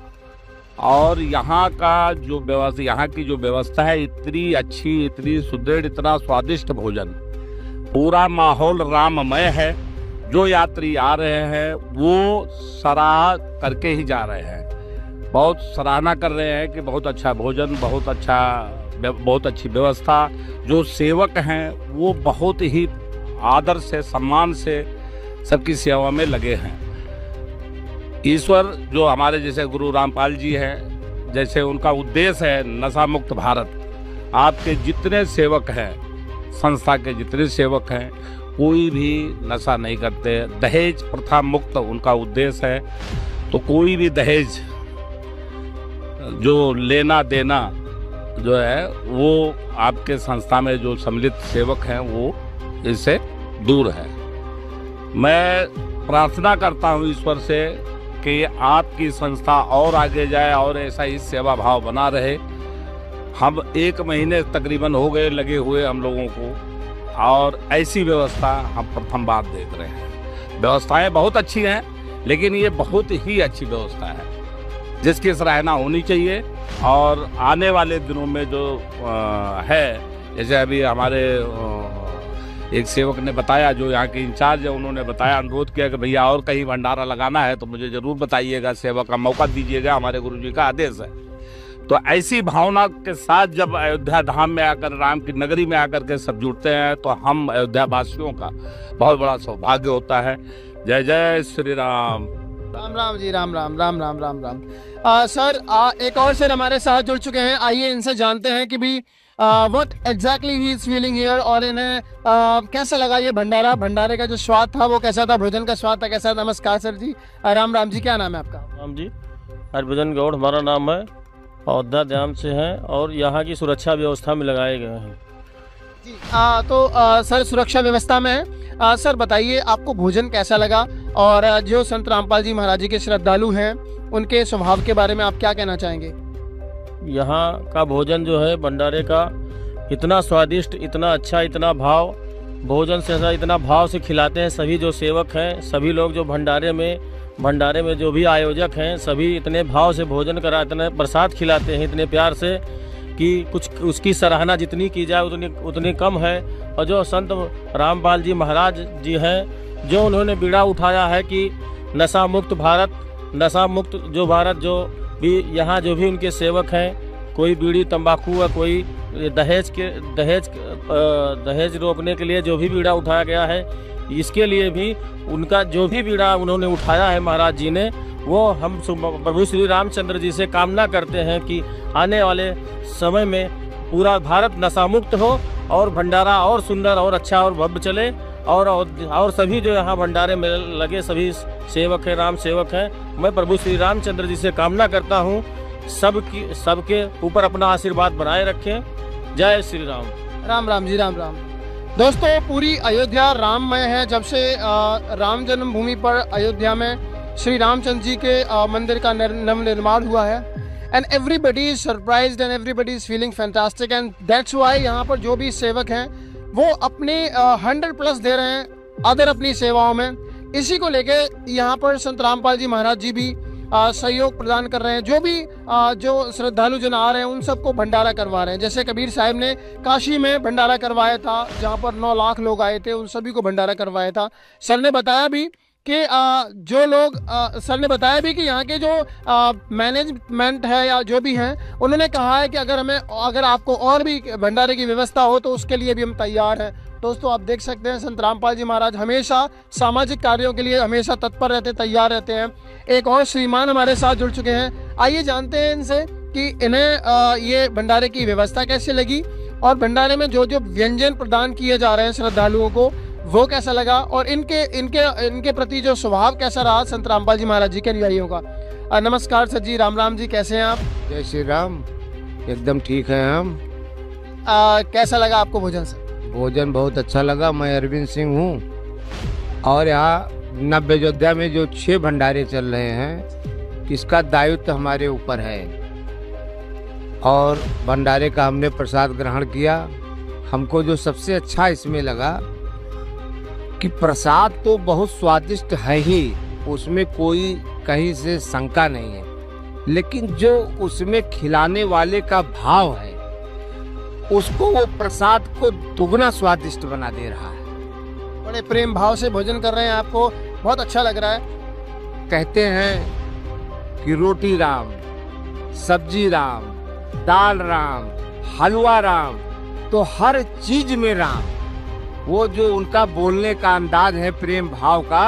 S13: और यहाँ का जो व्यवस्था, यहाँ की जो व्यवस्था है इतनी अच्छी, इतनी सुदृढ़, इतना स्वादिष्ट भोजन, पूरा माहौल राममय है। जो यात्री आ रहे हैं वो सराह करके ही जा रहे हैं, बहुत सराहना कर रहे हैं कि बहुत अच्छा भोजन, बहुत अच्छी व्यवस्था। जो सेवक हैं वो बहुत ही आदर से, सम्मान से सबकी सेवा में लगे हैं। ईश्वर जो हमारे जैसे गुरु रामपाल जी हैं, जैसे उनका उद्देश्य है नशा मुक्त भारत। आपके जितने सेवक हैं, संस्था के जितने सेवक हैं, कोई भी नशा नहीं करते। दहेज प्रथा मुक्त उनका उद्देश्य है। तो कोई भी दहेज जो लेना देना जो है वो आपके संस्था में जो सम्मिलित सेवक हैं वो इससे दूर है। मैं प्रार्थना करता हूँ ईश्वर से कि आपकी संस्था और आगे जाए और ऐसा ही सेवा भाव बना रहे। हम 1 महीने तकरीबन हो गए लगे हुए हम लोगों को, और ऐसी व्यवस्था हम प्रथम बार देख रहे हैं। व्यवस्थाएं बहुत अच्छी हैं, लेकिन ये बहुत ही अच्छी व्यवस्था है जिसकी सराहना होनी चाहिए। और आने वाले दिनों में जो है, जैसे अभी हमारे एक सेवक ने बताया, जो यहाँ के इंचार्ज है, उन्होंने बताया, अनुरोध किया कि भैया और कहीं भंडारा लगाना है तो मुझे जरूर बताइएगा, सेवा का मौका दीजिएगा, हमारे गुरुजी का आदेश है। तो ऐसी भावना के साथ जब अयोध्या धाम में आकर, राम की नगरी में आकर के सब जुड़ते हैं, तो हम अयोध्या वासियों का बहुत बड़ा सौभाग्य होता है। जय जय श्री राम।
S6: राम राम जी, राम राम राम राम राम राम। सर एक और सर हमारे साथ जुड़ चुके हैं। आइए इनसे जानते हैं कि भी what exactly he is feeling here, और इन्हें कैसा लगा ये भंडारे का जो स्वाद था वो कैसा था, भोजन का स्वाद था कैसा। नमस्कार सर जी, राम राम जी, क्या नाम है आपका?
S14: राम जी, हरभजन गौड़ हमारा नाम है, अयोध्या धाम से हैं, और यहाँ की सुरक्षा व्यवस्था में लगाए गए हैं
S6: जी। तो सर सुरक्षा व्यवस्था में है। सर बताइए आपको भोजन कैसा लगा, और जो संत रामपाल जी महाराज जी के श्रद्धालु हैं उनके स्वभाव के बारे में आप क्या कहना चाहेंगे?
S14: यहाँ का भोजन जो है भंडारे का इतना स्वादिष्ट, इतना अच्छा, इतना भाव, भोजन से इतना भाव से खिलाते हैं सभी जो सेवक हैं, सभी लोग जो भंडारे में जो भी आयोजक हैं, सभी इतने भाव से भोजन करा, इतने प्रसाद खिलाते हैं इतने प्यार से कि कुछ उसकी सराहना जितनी की जाए उतनी कम है। और जो संत रामपाल जी महाराज जी हैं, जो उन्होंने बीड़ा उठाया है कि नशा मुक्त भारत, नशा मुक्त जो भारत, जो भी यहाँ जो भी उनके सेवक हैं, कोई बीड़ी तंबाकू या कोई दहेज रोकने के लिए जो भी बीड़ा उठाया गया है, इसके लिए भी उनका जो भी बीड़ा उन्होंने उठाया है महाराज जी ने, वो हम प्रभु श्री रामचंद्र जी से कामना करते हैं कि आने वाले समय में पूरा भारत नशा मुक्त हो और भंडारा और सुंदर और अच्छा और भव्य चले, और सभी जो यहाँ भंडारे में लगे सभी सेवक हैं, राम सेवक हैं, मैं प्रभु श्री रामचंद्र जी से कामना करता हूँ सबके ऊपर अपना आशीर्वाद बनाए रखें। जय श्री राम।
S6: राम राम जी, राम राम। दोस्तों पूरी अयोध्या राममय है। जब से राम जन्मभूमि पर अयोध्या में श्री रामचंद्र जी के मंदिर का नवनिर्माण हुआ है, and everybody is surprised and everybody is feeling fantastic and that's why यहाँ पर जो भी सेवक हैं वो अपने 100+ दे रहे हैं अदर अपनी सेवाओं में। इसी को लेके यहाँ पर संत रामपाल जी महाराज जी भी सहयोग प्रदान कर रहे हैं। जो भी जो श्रद्धालु जन आ रहे हैं उन सबको भंडारा करवा रहे हैं। जैसे कबीर साहब ने काशी में भंडारा करवाया था जहाँ पर 9 लाख लोग आए थे, उन सभी को भंडारा करवाया था। सर ने बताया भी कि जो लोग सर ने बताया भी कि यहाँ के जो मैनेजमेंट है या जो भी हैं उन्होंने कहा है कि अगर आपको और भी भंडारे की व्यवस्था हो तो उसके लिए भी हम तैयार हैं। दोस्तों आप देख सकते हैं संत रामपाल जी महाराज हमेशा सामाजिक कार्यों के लिए हमेशा तत्पर रहते, तैयार रहते हैं। एक और श्रीमान हमारे साथ जुड़ चुके हैं, आइए जानते हैं इनसे कि इन्हें ये भंडारे की व्यवस्था कैसे लगी और भंडारे में जो जो व्यंजन प्रदान किए जा रहे हैं श्रद्धालुओं को वो कैसा लगा और इनके प्रति जो स्वभाव कैसा रहा संत रामपाल जी महाराज जी के अनुयायियों का। नमस्कार सर जी, राम राम जी, कैसे हैं आप?
S8: जय श्री राम, एकदम ठीक है हम।
S6: कैसा लगा आपको भोजन सर?
S8: भोजन बहुत अच्छा लगा। मैं अरविंद सिंह हूँ और यहाँ नव अयोध्या में जो 6 भंडारे चल रहे हैं इसका दायित्व हमारे ऊपर है और भंडारे का हमने प्रसाद ग्रहण किया। हमको जो सबसे अच्छा इसमें लगा कि प्रसाद तो बहुत स्वादिष्ट है ही, उसमें कोई कहीं से शंका नहीं है, लेकिन जो उसमें खिलाने वाले का भाव है उसको वो प्रसाद को दुगना स्वादिष्ट बना दे रहा है।
S6: बड़े प्रेम भाव से भोजन कर रहे हैं, आपको बहुत अच्छा लग रहा है।
S8: कहते हैं कि रोटी राम, सब्जी राम, दाल राम, हलवा राम, तो हर चीज में राम। वो जो उनका बोलने का अंदाज है प्रेम भाव का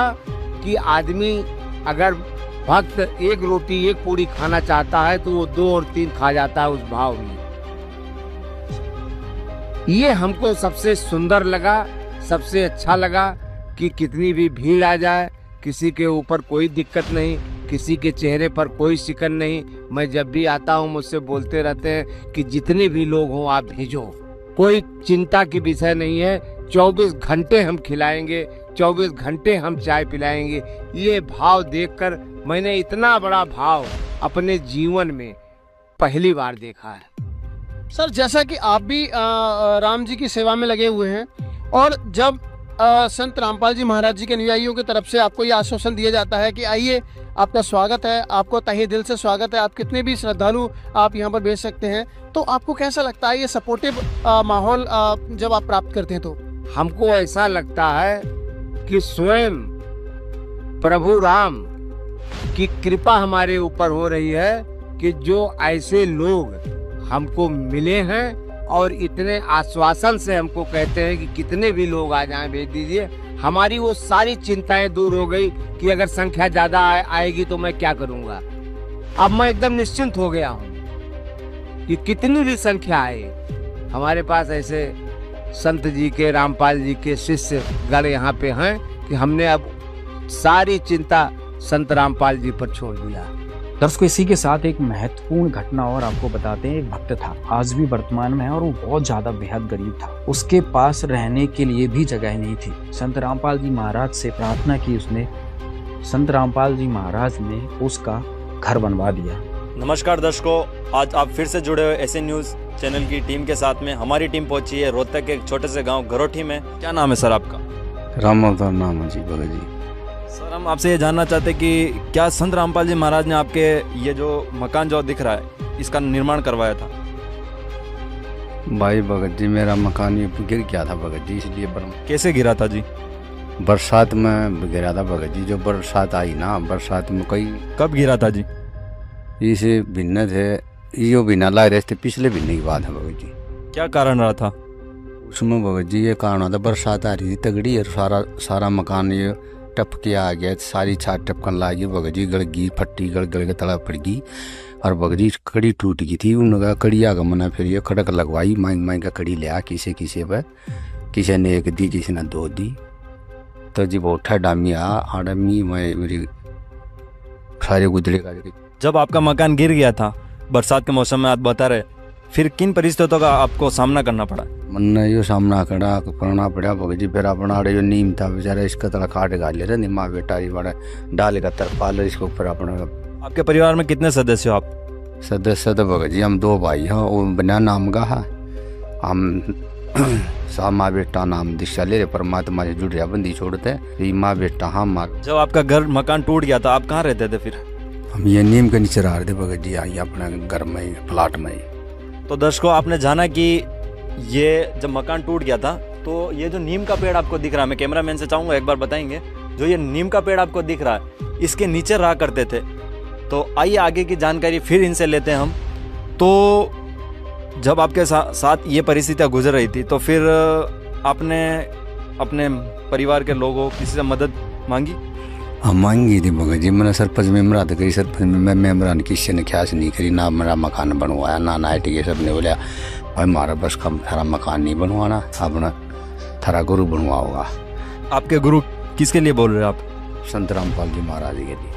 S8: कि आदमी अगर भक्त 1 रोटी 1 पूरी खाना चाहता है तो वो 2 और 3 खा जाता है उस भाव में। ये हमको सबसे सुंदर लगा, सबसे अच्छा लगा कि कितनी भी भीड़ आ जाए किसी के ऊपर कोई दिक्कत नहीं, किसी के चेहरे पर कोई शिकन नहीं। मैं जब भी आता हूँ मुझसे बोलते रहते हैं कि जितने भी लोग हों आप भेजो, कोई चिंता की विषय नहीं है। 24 घंटे हम खिलाएंगे, 24 घंटे हम चाय पिलाएंगे। ये भाव देखकर मैंने इतना बड़ा भाव अपने जीवन में पहली बार देखा है।
S6: सर जैसा कि आप भी राम जी की सेवा में लगे हुए हैं और जब संत रामपाल जी महाराज जी के अनुयायियों की तरफ से आपको ये आश्वासन दिया जाता है कि आइए आपका स्वागत है, आपको तहे दिल से स्वागत है, आप कितने भी श्रद्धालु आप यहाँ पर भेज सकते हैं, तो आपको कैसा लगता है ये सपोर्टिव माहौल जब आप प्राप्त करते हैं? तो
S8: हमको ऐसा लगता है कि स्वयं प्रभु राम की कृपा हमारे ऊपर हो रही है कि जो ऐसे लोग हमको मिले हैं और इतने आश्वासन से हमको कहते हैं कि कितने भी लोग आ जाएं भेज दीजिए। हमारी वो सारी चिंताएं दूर हो गई कि अगर संख्या ज्यादा आएगी तो मैं क्या करूंगा। अब मैं एकदम निश्चिंत हो गया हूँ कि कितनी भी संख्या आए, हमारे पास ऐसे संत जी के, रामपाल जी के शिष्य गण यहाँ पे हैं कि हमने अब सारी चिंता संत रामपाल जी पर छोड़ दिया।
S1: दर्शकों इसी के साथ एक महत्वपूर्ण घटना और आपको बताते हैं। एक भक्त था, आज भी वर्तमान में है और वो बहुत ज्यादा बेहद गरीब था। उसके पास रहने के लिए भी जगह नहीं थी। संत रामपाल जी महाराज से प्रार्थना की उसने, संत रामपाल जी महाराज ने उसका घर बनवा दिया।
S15: नमस्कार दर्शकों, आज आप फिर से जुड़े हुए एसएन न्यूज चैनल की टीम के साथ में। हमारी टीम पहुंची है रोहतक के एक छोटे से गाँव घरोठी में। क्या नाम है सर आपका?
S16: राम अवतार नाम है जी, भगत जी।
S15: सर हम आपसे ये जानना चाहते हैं कि क्या संत रामपाल जी महाराज ने आपके ये जो मकान जो दिख रहा है इसका निर्माण करवाया था?
S16: भाई भगत जी मेरा मकान ये गिर गया था भगत जी, इसलिए
S15: कैसे गिरा था जी?
S16: बरसात में गिरा था भगत जी। जो बरसात आई ना, बरसात में कई।
S15: कब गिरा था जी?
S16: इसे भिन्न थे, यो भिन्न ला रहे थे, पिछले भिन्न की बात है भगत जी।
S15: क्या कारण रहा था
S16: उसमें भगत जी? ये कारण था बरसात आ रही थी तगड़ी और सारा मकान ये टपके आ गया, सारी छात टपकन लगी भगत जी। गड़ गई, फट्टी गड़ के तला पड़ गई और भगत जी कड़ी टूट गई थी। उनका कड़िया का मना फिर ये खड़क लगवाई, मांग का कड़ी लिया किसे पर, किसी ने 1 दी, किसी ने 2 दी। तो जी बहुत डामी आडमी मैं मेरी सारे गुजरे का।
S15: जब आपका मकान गिर गया था बरसात के मौसम में, आप बता रहे, फिर किन परिस्थितियों का आपको सामना करना पड़ा?
S16: मन यो सामना करना पड़ा भगत जी। फिर अपना जो नीम था बेचारा इसका तला काट गा ले रहे, निमा बेटा बड़ा डाले का तरपाल इसको ऊपर अपना।
S15: आपके परिवार में कितने सदस्य हो आप?
S16: सदस्य तो भगत जी हम 2 भाई हैं, वो बिना नाम का है। हम सा माँ बेटा नाम दिशा ले परमात्मा से जुड़ रहा बंदी छोड़ते माँ बेटा हम मार।
S15: जब आपका घर मकान टूट गया था आप कहाँ रहते थे फिर?
S16: हम ये नीम के नीचे रह रहे थे भगत जी, आई अपने घर में ही, प्लाट में ही।
S15: तो दर्शकों आपने जाना कि ये जब मकान टूट गया था तो ये जो नीम का पेड़ आपको दिख रहा है, मैं कैमरामैन से चाहूँगा एक बार बताएंगे, जो ये नीम का पेड़ आपको दिख रहा है इसके नीचे रहा करते थे। तो आइए आगे की जानकारी फिर इनसे लेते हैं हम। तो जब आपके साथ ये परिस्थितियाँ गुजर रही थी तो फिर आपने अपने परिवार के लोगों किसी से मदद मांगी?
S16: हाँ मांगी थी भगत जी, मैंने सरपंच मेमरा तो करी, सरपंच में मेमरा ने किसी ने ख्यास नहीं करी, ना मेरा मकान बनवाया ना नाइट के। सब ने बोला भाई हमारा बस का थारा मकान नहीं बनवाना, अपना थारा गुरु बनवाओगा।
S15: आपके गुरु किसके लिए बोल रहे हैं आप?
S16: संत रामपाल जी महाराज के लिए।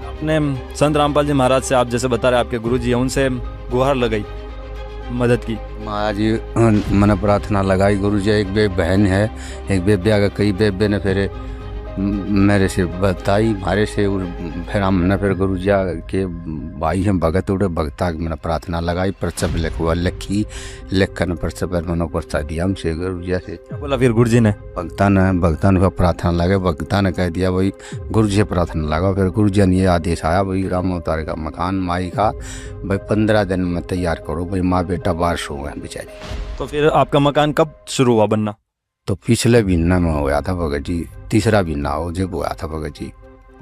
S15: आपने संत रामपाल जी महाराज से, आप जैसे बता रहे आपके गुरु जी हैं, उनसे गुहार लगाई, मदद की?
S16: महाराज जी मैंने प्रार्थना लगाई, गुरु जी एक बे बहन है, एक बे ब्याह कई बे ने फिर मेरे से बताई मारे से, फिर हमने फिर गुरु जी के भाई हैं भगत उड़े भगता की मैंने प्रार्थना लगाई, पर्चा पे लिखवा लिखी, लिख कर पर्चा पर मैंने पर्चा दिया हमसे गुरु जी से।
S15: क्या बोला फिर गुरु जी ने?
S16: भगता ने प्रार्थना लगा, भगता ने कह दिया भाई गुरु जी प्रार्थना लगा। फिर गुरु जी ने ये आदेश आया भाई राम अवतार का मकान माई का भाई 15 दिन में तैयार करो, भाई माँ बेटा बाहर सो गए बेचारे।
S15: तो फिर आपका मकान कब शुरू हुआ बनना?
S16: तो पिछले महीना में हुआ था भगत जी, तीसरा महीना हो जब हुआ था भगत जी,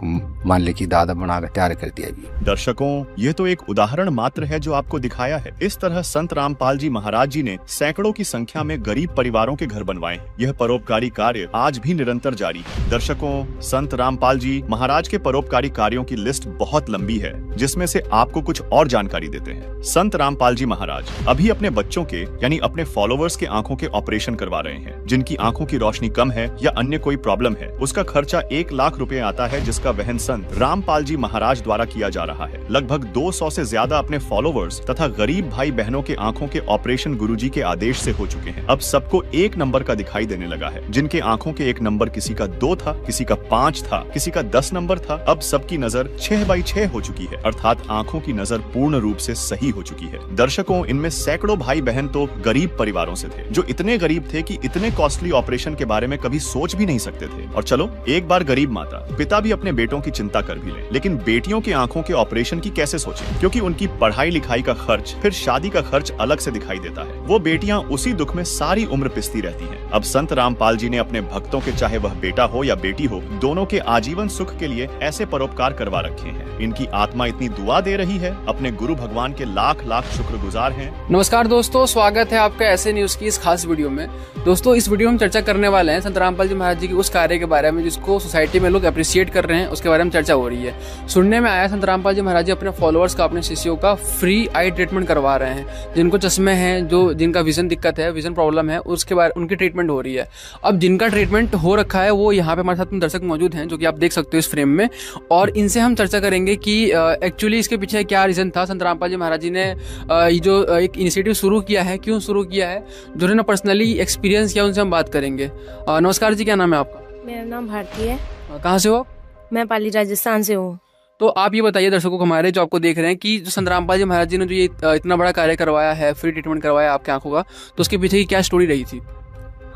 S16: मान ले की दादा बना कर तैयार कर दिया जी।
S4: दर्शकों ये तो एक उदाहरण मात्र है जो आपको दिखाया है। इस तरह संत रामपाल जी महाराज जी ने सैकड़ों की संख्या में गरीब परिवारों के घर बनवाए। यह परोपकारी कार्य आज भी निरंतर जारी है। दर्शकों संत रामपाल जी महाराज के परोपकारी कार्यों की लिस्ट बहुत लंबी है, जिसमें से आपको कुछ और जानकारी देते हैं। संत रामपाल जी महाराज अभी अपने बच्चों के यानी अपने फॉलोवर्स के आंखों के ऑपरेशन करवा रहे हैं। जिनकी आंखों की रोशनी कम है या अन्य कोई प्रॉब्लम है, उसका खर्चा 1 लाख रुपए आता है, जिसका वहन संत रामपाल जी महाराज द्वारा किया जा रहा है। लगभग 200 से ज्यादा अपने फॉलोवर्स तथा गरीब भाई बहनों के आंखों के ऑपरेशन गुरुजी के आदेश से हो चुके हैं। अब सबको 1 नंबर का दिखाई देने लगा है। जिनके आंखों के 1 नंबर किसी का 2 था, किसी का 5 था, किसी का 10 नंबर था, अब सबकी नजर 6/6 हो चुकी है, अर्थात आंखों की नजर पूर्ण रूप से सही हो चुकी है। दर्शकों इनमें सैकड़ों भाई बहन तो गरीब परिवारों से थे, जो इतने गरीब थे कि इतने कॉस्टली ऑपरेशन के बारे में कभी सोच भी नहीं सकते थे। और चलो एक बार गरीब माता पिता भी अपने बेटों की चिंता कर भी लें, लेकिन बेटियों की आंखों के ऑपरेशन की कैसे सोचें, क्योंकि उनकी पढ़ाई लिखाई का खर्च फिर शादी का खर्च अलग से दिखाई देता है। वो बेटियां उसी दुख में सारी उम्र पिसती रहती हैं। अब संत रामपाल जी ने अपने भक्तों के, चाहे वह बेटा हो या बेटी हो, दोनों के आजीवन सुख के लिए ऐसे परोपकार करवा रखे हैं। इनकी आत्मा इतनी दुआ दे रही है, अपने गुरु भगवान के लाख लाख शुक्रगुजार हैं।
S17: नमस्कार दोस्तों, स्वागत है आपका ऐसे न्यूज की इस खास वीडियो में। दोस्तों इस वीडियो में चर्चा करने वाले हैं संत रामपाल जी महाराज जी के उस कार्य के बारे में जिसको सोसाइटी में लोग अप्रिशिएट कर रहे हैं, उसके बारे में चर्चा हो रही है। सुनने में आया संत रामपाल जी महाराज जी अपने फॉलोअर्स का, अपने शिष्यों का फ्री आई ट्रीटमेंट करवा रहे हैं। जिनको चश्मे हैं, जो जिनका विजन दिक्कत है, विजन प्रॉब्लम है, उसके बारे उनकी ट्रीटमेंट हो रही है। अब जिनका ट्रीटमेंट हो रखा है वो यहाँ पे हमारे साथ में दर्शक मौजूद हैं, जो कि आप देख सकते हो इस फ्रेम में, और इनसे हम चर्चा करेंगे कि एक्चुअली इसके पीछे क्या रीजन था। संत रामपाल जी महाराज जी ने ये जो एक इनिशिएटिव शुरू किया है, क्यों शुरू किया है, जो उन्होंने पर्सनली एक्सपीरियंस किया, उनसे हम बात करेंगे। नमस्कार जी, क्या नाम है आपका?
S18: मेरा नाम भारती है।
S17: कहाँ से हो आप?
S18: मैं पाली राजस्थान से हूँ।
S17: तो आप ये बताइए दर्शकों को हमारे जो आपको देख रहे हैं कि जो संत रामपाल जी महाराज जी ने जो ये इतना बड़ा कार्य करवाया है, फ्री ट्रीटमेंट करवाया आपके आंखों का, तो उसके पीछे की क्या स्टोरी रही थी?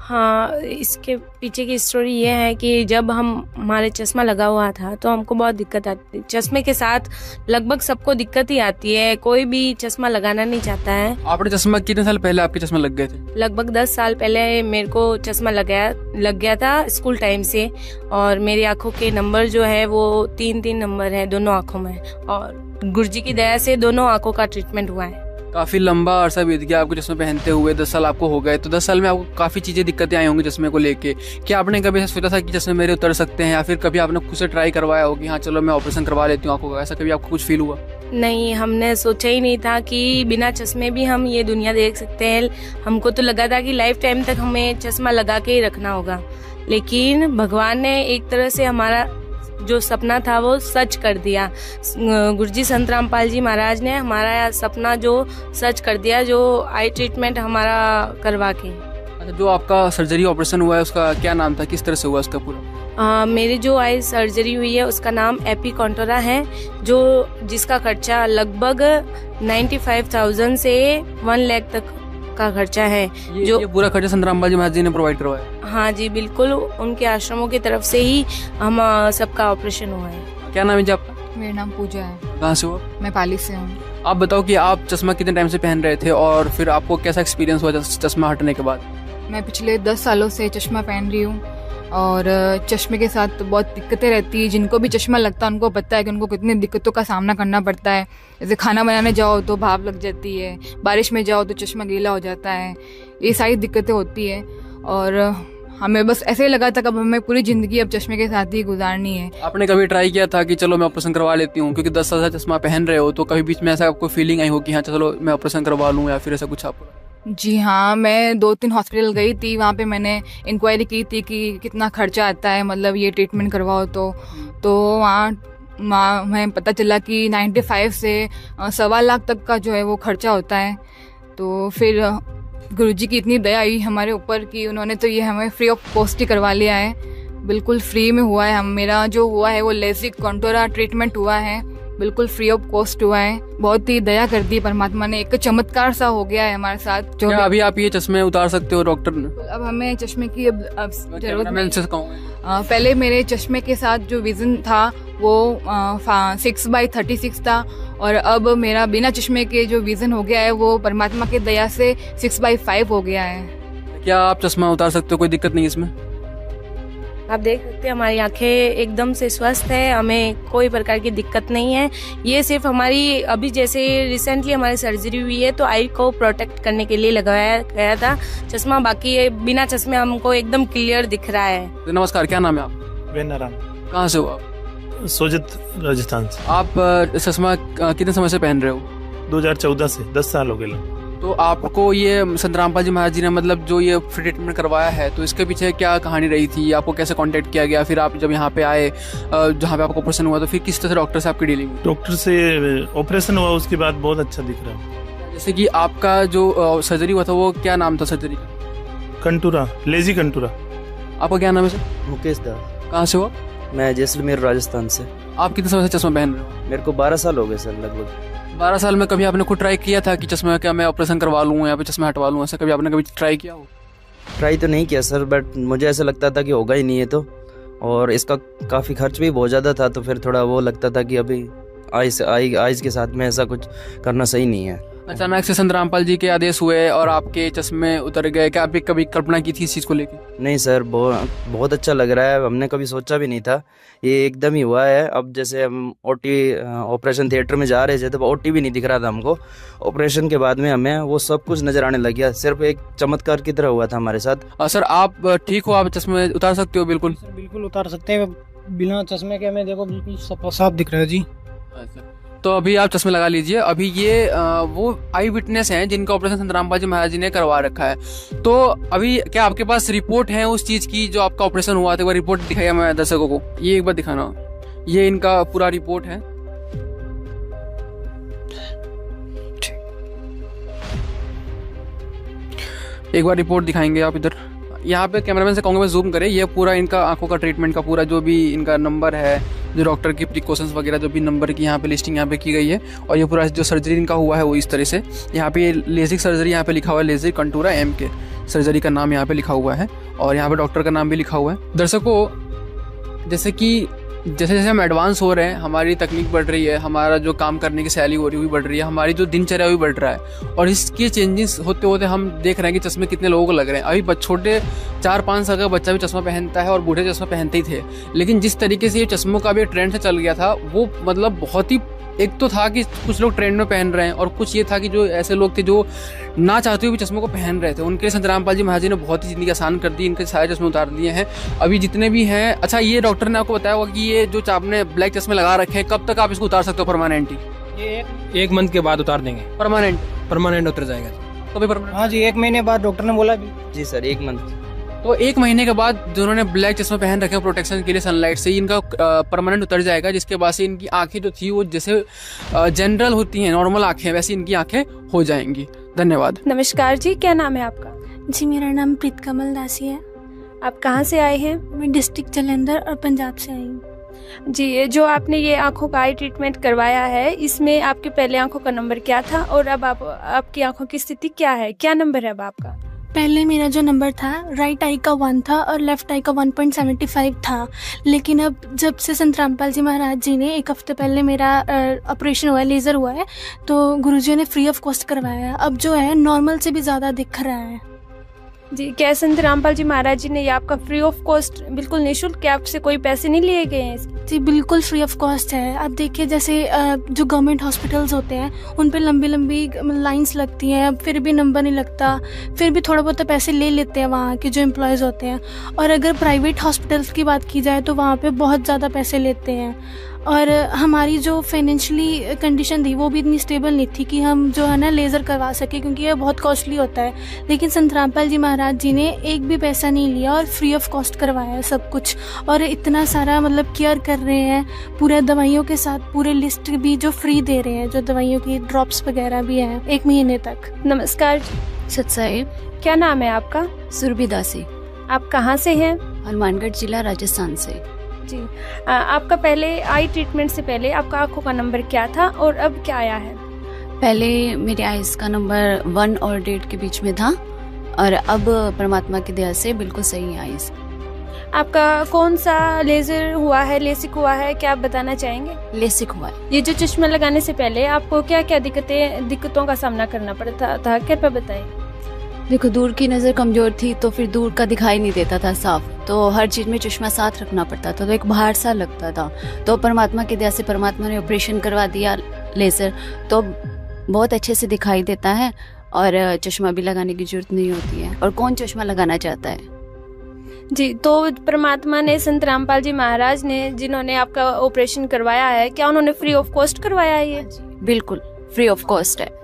S18: हाँ, इसके पीछे की स्टोरी ये है कि जब हमारे चश्मा लगा हुआ था तो हमको बहुत दिक्कत आती थी। चश्मे के साथ लगभग सबको दिक्कत ही आती है, कोई भी चश्मा लगाना नहीं चाहता है।
S17: आपने चश्मा कितने साल पहले आपके चश्मा लग गए थे?
S18: लगभग 10 साल पहले मेरे को चश्मा लग गया था स्कूल टाइम से, और मेरी आंखों के नंबर जो है वो 3 नंबर है दोनों आंखों में, और गुरुजी की दया से दोनों आंखों का ट्रीटमेंट हुआ है।
S17: काफ़ी लंबा अरसा बीत गया आपको चश्मे पहनते हुए, 10 साल आपको हो गए, तो 10 साल में आपको काफ़ी चीज़ें दिक्कतें आई होंगी चश्मे को लेके। क्या आपने कभी ऐसा सोचा था कि चश्मे मेरे उतर सकते हैं, या फिर कभी आपने खुद से ट्राई करवाया हो कि हाँ चलो मैं ऑपरेशन करवा लेती हूँ आंखों का, ऐसा कभी आपको कुछ फील हुआ?
S18: नहीं, हमने सोचा ही नहीं था कि बिना चश्मे भी हम ये दुनिया देख सकते हैं। हमको तो लगा था कि लाइफ टाइम तक हमें चश्मा लगा के ही रखना होगा, लेकिन भगवान ने एक तरह से हमारा जो सपना था वो सच कर दिया। गुरुजी संत रामपाल जी महाराज ने हमारा सपना जो सच कर दिया, जो आई ट्रीटमेंट हमारा करवा के।
S17: अच्छा, जो आपका सर्जरी ऑपरेशन हुआ है उसका क्या नाम था, किस तरह से हुआ उसका पूरा?
S18: मेरी जो आई सर्जरी हुई है उसका नाम एपिकॉन्टोरा है, जो जिसका खर्चा लगभग 95,000 से 1 लाख तक का खर्चा है।
S17: ये पूरा खर्चा संत रामपाल जी महाराज जी ने प्रोवाइड करवाया?
S18: हाँ जी बिल्कुल, उनके आश्रमों की तरफ से ही हम सबका ऑपरेशन हुआ है।
S17: क्या नाम है जी आपका?
S19: मेरा नाम पूजा है।
S17: कहाँ से हो?
S19: मैं पाली से हूँ।
S17: आप बताओ कि आप चश्मा कितने टाइम से पहन रहे थे और फिर आपको कैसा एक्सपीरियंस हुआ चश्मा हटने के बाद?
S19: मैं पिछले 10 सालों से चश्मा पहन रही हूँ और चश्मे के साथ बहुत दिक्कतें रहती है। जिनको भी चश्मा लगता है उनको पता है कि उनको कितनी दिक्कतों का सामना करना पड़ता है। जैसे खाना बनाने जाओ तो भाप लग जाती है, बारिश में जाओ तो चश्मा गीला हो जाता है, ये सारी दिक्कतें होती है। और हमें बस ऐसे ही लगा था कि अब हमें पूरी ज़िंदगी अब चश्मे के साथ ही गुजारनी है।
S17: आपने कभी ट्राई किया था कि चलो मैं ऑपरेशन करवा लेती हूँ, क्योंकि 10 साल से चश्मा पहन रहे हो, तो कभी बीच में ऐसा आपको फीलिंग आई हो कि हाँ चलो मैं ऑपरेशन करवा लूँ, या फिर ऐसा कुछ आपको?
S19: जी हाँ, मैं 2-3 हॉस्पिटल गई थी, वहाँ पे मैंने इंक्वायरी की थी कि कितना खर्चा आता है, मतलब ये ट्रीटमेंट करवाओ तो वहाँ हमें पता चला कि 95 से 1.25 लाख तक का जो है वो खर्चा होता है। तो फिर गुरुजी की इतनी दया आई हमारे ऊपर कि उन्होंने तो ये हमें फ्री ऑफ कॉस्ट ही करवा लिया है, बिल्कुल फ्री में हुआ है। मेरा जो हुआ है वो लेजिक कॉन्टोरा ट्रीटमेंट हुआ है, बिल्कुल फ्री ऑफ कॉस्ट हुआ है। बहुत ही दया कर दी परमात्मा ने, एक चमत्कार सा हो गया है हमारे साथ। जो
S17: क्या अभी आप ये चश्मे उतार सकते हो डॉक्टर ने?
S19: अब हमें चश्मे की अब जरूरत नहीं। पहले मेरे चश्मे के साथ जो विजन था वो 6/36 था, और अब मेरा बिना चश्मे के जो विजन हो गया है वो परमात्मा की दया से 6/5 हो गया है।
S17: क्या आप चश्मा उतार सकते हो? कोई दिक्कत नहीं इसमें?
S18: आप देख सकते हैं हमारी आंखें एकदम से स्वस्थ है, हमें कोई प्रकार की दिक्कत नहीं है। ये सिर्फ हमारी अभी जैसे रिसेंटली हमारी सर्जरी हुई है तो आई को प्रोटेक्ट करने के लिए लगाया गया था चश्मा, बाकी बिना चश्मे हमको एकदम क्लियर दिख रहा है।
S17: नमस्कार, क्या नाम है आप?
S20: वेनाराम।
S17: कहाँ से हो आप?
S20: सोजित, राजस्थान से।
S17: आप चश्मा कितने समय से पहन रहे हो?
S20: 2014 से, 10 साल हो गए।
S17: तो आपको ये संत रामपाल जी महाराज जी ने मतलब जो ये फ्री ट्रीटमेंट करवाया है, तो इसके पीछे क्या कहानी रही थी? आपको कैसे कांटेक्ट किया गया? फिर आप जब यहाँ पे आए, जहाँ पे आपको ऑपरेशन हुआ, तो फिर किस तरह से डॉक्टर से आपकी डीलिंग?
S20: डॉक्टर से ऑपरेशन हुआ उसके बाद बहुत अच्छा दिख रहा है।
S17: जैसे कि आपका जो सर्जरी हुआ था वो क्या नाम था सर्जरी का?
S20: कंटूरा, लेजी कंटूरा।
S17: आपका क्या नाम है सर?
S21: मुकेश दास।
S17: कहाँ से हो?
S21: मैं जैसलमेर, राजस्थान से।
S17: आप कितने समय से चश्मा पहन रहे हो?
S21: मेरे को 12 साल हो गए सर, लगभग
S17: 12 साल में कभी आपने खुद ट्राई किया था कि चश्मा क्या मैं ऑपरेशन करवा लूँ या फिर चश्मा हटवा लूँ? ऐसा कभी आपने कभी ट्राई किया हो?
S21: ट्राई तो नहीं किया सर, बट मुझे ऐसा लगता था कि होगा ही नहीं है तो, और इसका काफ़ी खर्च भी बहुत ज़्यादा था, तो फिर थोड़ा वो लगता था कि अभी आइज के साथ में ऐसा कुछ करना सही नहीं है।
S17: अचानक से संत रामपाल जी के आदेश हुए और आपके चश्मे उतर गए, क्या आप कभी कल्पना की थी इस चीज़ को लेकर?
S21: नहीं सर, बहुत अच्छा लग रहा है, हमने कभी सोचा भी नहीं था, ये एकदम ही हुआ है। अब जैसे हम ऑपरेशन थिएटर में जा रहे थे तो ओटी भी नहीं दिख रहा था हमको, ऑपरेशन के बाद में हमें वो सब कुछ नजर आने लग गया, सिर्फ एक चमत्कार की तरह हुआ था हमारे साथ।
S17: सर आप ठीक हो? आप चश्मे उतार सकते हो? बिल्कुल
S22: बिल्कुल उतार सकते हैं, बिना चश्मे के हमें देखो बिल्कुल साफ दिख रहा है जी।
S17: तो अभी आप चश्मे लगा लीजिए। अभी ये वो आई विटनेस हैं जिनका ऑपरेशन संत रामपाल जी महाराज जी ने करवा रखा है। तो अभी क्या आपके पास रिपोर्ट है उस चीज की जो आपका ऑपरेशन हुआ था? वो रिपोर्ट दिखाइए मैं दर्शकों को, ये एक बार दिखाना। ये इनका पूरा रिपोर्ट है। एक बार रिपोर्ट दिखाएंगे आप इधर, यहाँ पे कैमरामैन से कहूँगा मैं जूम करे। ये पूरा इनका आंखों का ट्रीटमेंट का पूरा जो भी इनका नंबर है, जो डॉक्टर की प्रिकॉशंस वगैरह जो भी नंबर की यहाँ पे लिस्टिंग यहाँ पे की गई है, और ये पूरा जो सर्जरी इनका हुआ है वो इस तरह से। यहाँ पे ये लेजिक सर्जरी यहाँ पे लिखा हुआ है, लेजिक कंटूरा MK सर्जरी का नाम यहाँ पे लिखा हुआ है, और यहाँ पे डॉक्टर का नाम भी लिखा हुआ है। दर्शकों, जैसे कि जैसे जैसे हम एडवांस हो रहे हैं, हमारी तकनीक बढ़ रही है, हमारा जो काम करने की शैली हो रही है वो बढ़ रही है, हमारी जो दिनचर्या भी बढ़ रहा है, और इसके चेंजेस होते होते हम देख रहे हैं कि चश्मे कितने लोगों को लग रहे हैं। अभी छोटे 4-5 साल का बच्चा भी चश्मा पहनता है और बूढ़े चश्मा पहनते ही थे, लेकिन जिस तरीके से ये चश्मों का भी ट्रेंड से चल गया था वो मतलब बहुत ही, एक तो था कि कुछ लोग ट्रेंड में पहन रहे हैं, और कुछ ये था कि जो ऐसे लोग थे जो ना चाहते हुए भी चश्मों को पहन रहे थे, उनके संत रामपाल जी महाराज जी ने बहुत ही जिंदगी आसान कर दी, इनके सारे चश्मे उतार दिए हैं अभी जितने भी हैं। अच्छा, ये डॉक्टर ने आपको बताया होगा कि ये जो आपने ब्लैक चश्मे लगा रखे हैं, कब तक आप इसको उतार सकते हो परमानेंटली?
S22: ये 1 मंथ के बाद उतार देंगे। परमानेंट उतर जाएगा।
S17: तो भी परमानेंट?
S22: हाँ जी, 1 महीने बाद डॉक्टर ने बोला भी।
S21: जी सर, 1 मंथ।
S17: तो 1 महीने के बाद जिन्होंने ब्लैक चश्मा पहन रखे हैं प्रोटेक्शन के लिए सनलाइट से, इनका परमानेंट उतर जाएगा, जिसके बाद से इनकी आंखें जो थी वो जैसे जनरल होती हैं, नॉर्मल आंखें, वैसे इनकी आंखें हो जाएंगी। धन्यवाद।
S23: नमस्कार जी, क्या नाम है आपका?
S24: जी, मेरा नाम प्रीत कमल दासी है।
S18: आप कहाँ से आए हैं?
S2: मैं डिस्ट्रिक्ट जालंधर और पंजाब से आई हूँ।
S18: जी, ये जो आपने ये आंखों का आई ट्रीटमेंट करवाया है, इसमें आपके पहले आंखों का नंबर क्या था और अब आपकी आंखों की स्थिति क्या है? क्या नंबर है अब आपका?
S2: पहले मेरा जो नंबर था राइट आई का 1 था और लेफ्ट आई का 1.75 था, लेकिन अब जब से संत रामपाल जी महाराज जी ने 1 हफ्ते पहले मेरा ऑपरेशन हुआ है, लेज़र हुआ है, तो गुरुजी ने फ्री ऑफ कॉस्ट करवाया है। अब जो है नॉर्मल से भी ज़्यादा दिख रहा है।
S18: जी, क्या संत रामपाल जी महाराज जी ने ये आपका फ्री ऑफ कॉस्ट, बिल्कुल निःशुल्क, क्या आपसे कोई पैसे नहीं लिए गए हैं?
S2: जी बिल्कुल फ्री ऑफ कॉस्ट है। आप देखिए जैसे जो गवर्नमेंट हॉस्पिटल्स होते हैं उन पे लंबी लंबी लाइंस लगती हैं, फिर भी नंबर नहीं लगता, फिर भी थोड़ा बहुत पैसे ले लेते हैं वहाँ के जो एम्प्लॉयज़ होते हैं। और अगर प्राइवेट हॉस्पिटल्स की बात की जाए तो वहाँ पे बहुत ज़्यादा पैसे लेते हैं। और हमारी जो फाइनेंशियली कंडीशन थी वो भी इतनी स्टेबल नहीं थी कि हम जो है ना लेज़र करवा सके, क्योंकि ये बहुत कॉस्टली होता है। लेकिन संत रामपाल जी महाराज जी ने एक भी पैसा नहीं लिया और फ्री ऑफ कॉस्ट करवाया सब कुछ। और इतना सारा मतलब केयर कर रहे हैं, पूरे दवाइयों के साथ पूरे लिस्ट भी जो फ्री दे रहे हैं, जो दवाइयों की ड्रॉप्स वगैरह भी हैं 1 महीने तक।
S18: नमस्कार
S3: सत साहिब।
S18: क्या नाम है आपका?
S3: सुरभि दासी।
S18: आप कहाँ से हैं?
S3: हनुमानगढ़ जिला राजस्थान से।
S18: जी, आपका पहले आई ट्रीटमेंट से पहले आपका आंखों का नंबर क्या था और अब क्या आया है?
S3: पहले मेरे आइज का नंबर 1 और 1.5 के बीच में था और अब परमात्मा की दया से बिल्कुल सही है आइज।
S18: आपका कौन सा लेजर हुआ है, लेसिक हुआ है, क्या आप बताना चाहेंगे?
S3: लेसिक हुआ है।
S18: ये जो चश्मा लगाने से पहले आपको क्या क्या दिक्कतों का सामना करना पड़ता था, कृपया बताइए।
S3: देखो, दूर की नज़र कमजोर थी तो फिर दूर का दिखाई नहीं देता था साफ, तो हर चीज़ में चश्मा साथ रखना पड़ता था, तो एक बाहर सा लगता था। तो परमात्मा की दया से परमात्मा ने ऑपरेशन करवा दिया लेज़र, तो बहुत अच्छे से दिखाई देता है और चश्मा भी लगाने की जरूरत नहीं होती है। और कौन चश्मा लगाना चाहता है?
S18: जी, तो परमात्मा ने, संत रामपाल जी महाराज ने, जिन्होंने आपका ऑपरेशन करवाया है, क्या उन्होंने फ्री ऑफ कॉस्ट करवाया है ये?
S3: बिल्कुल फ्री ऑफ कॉस्ट है।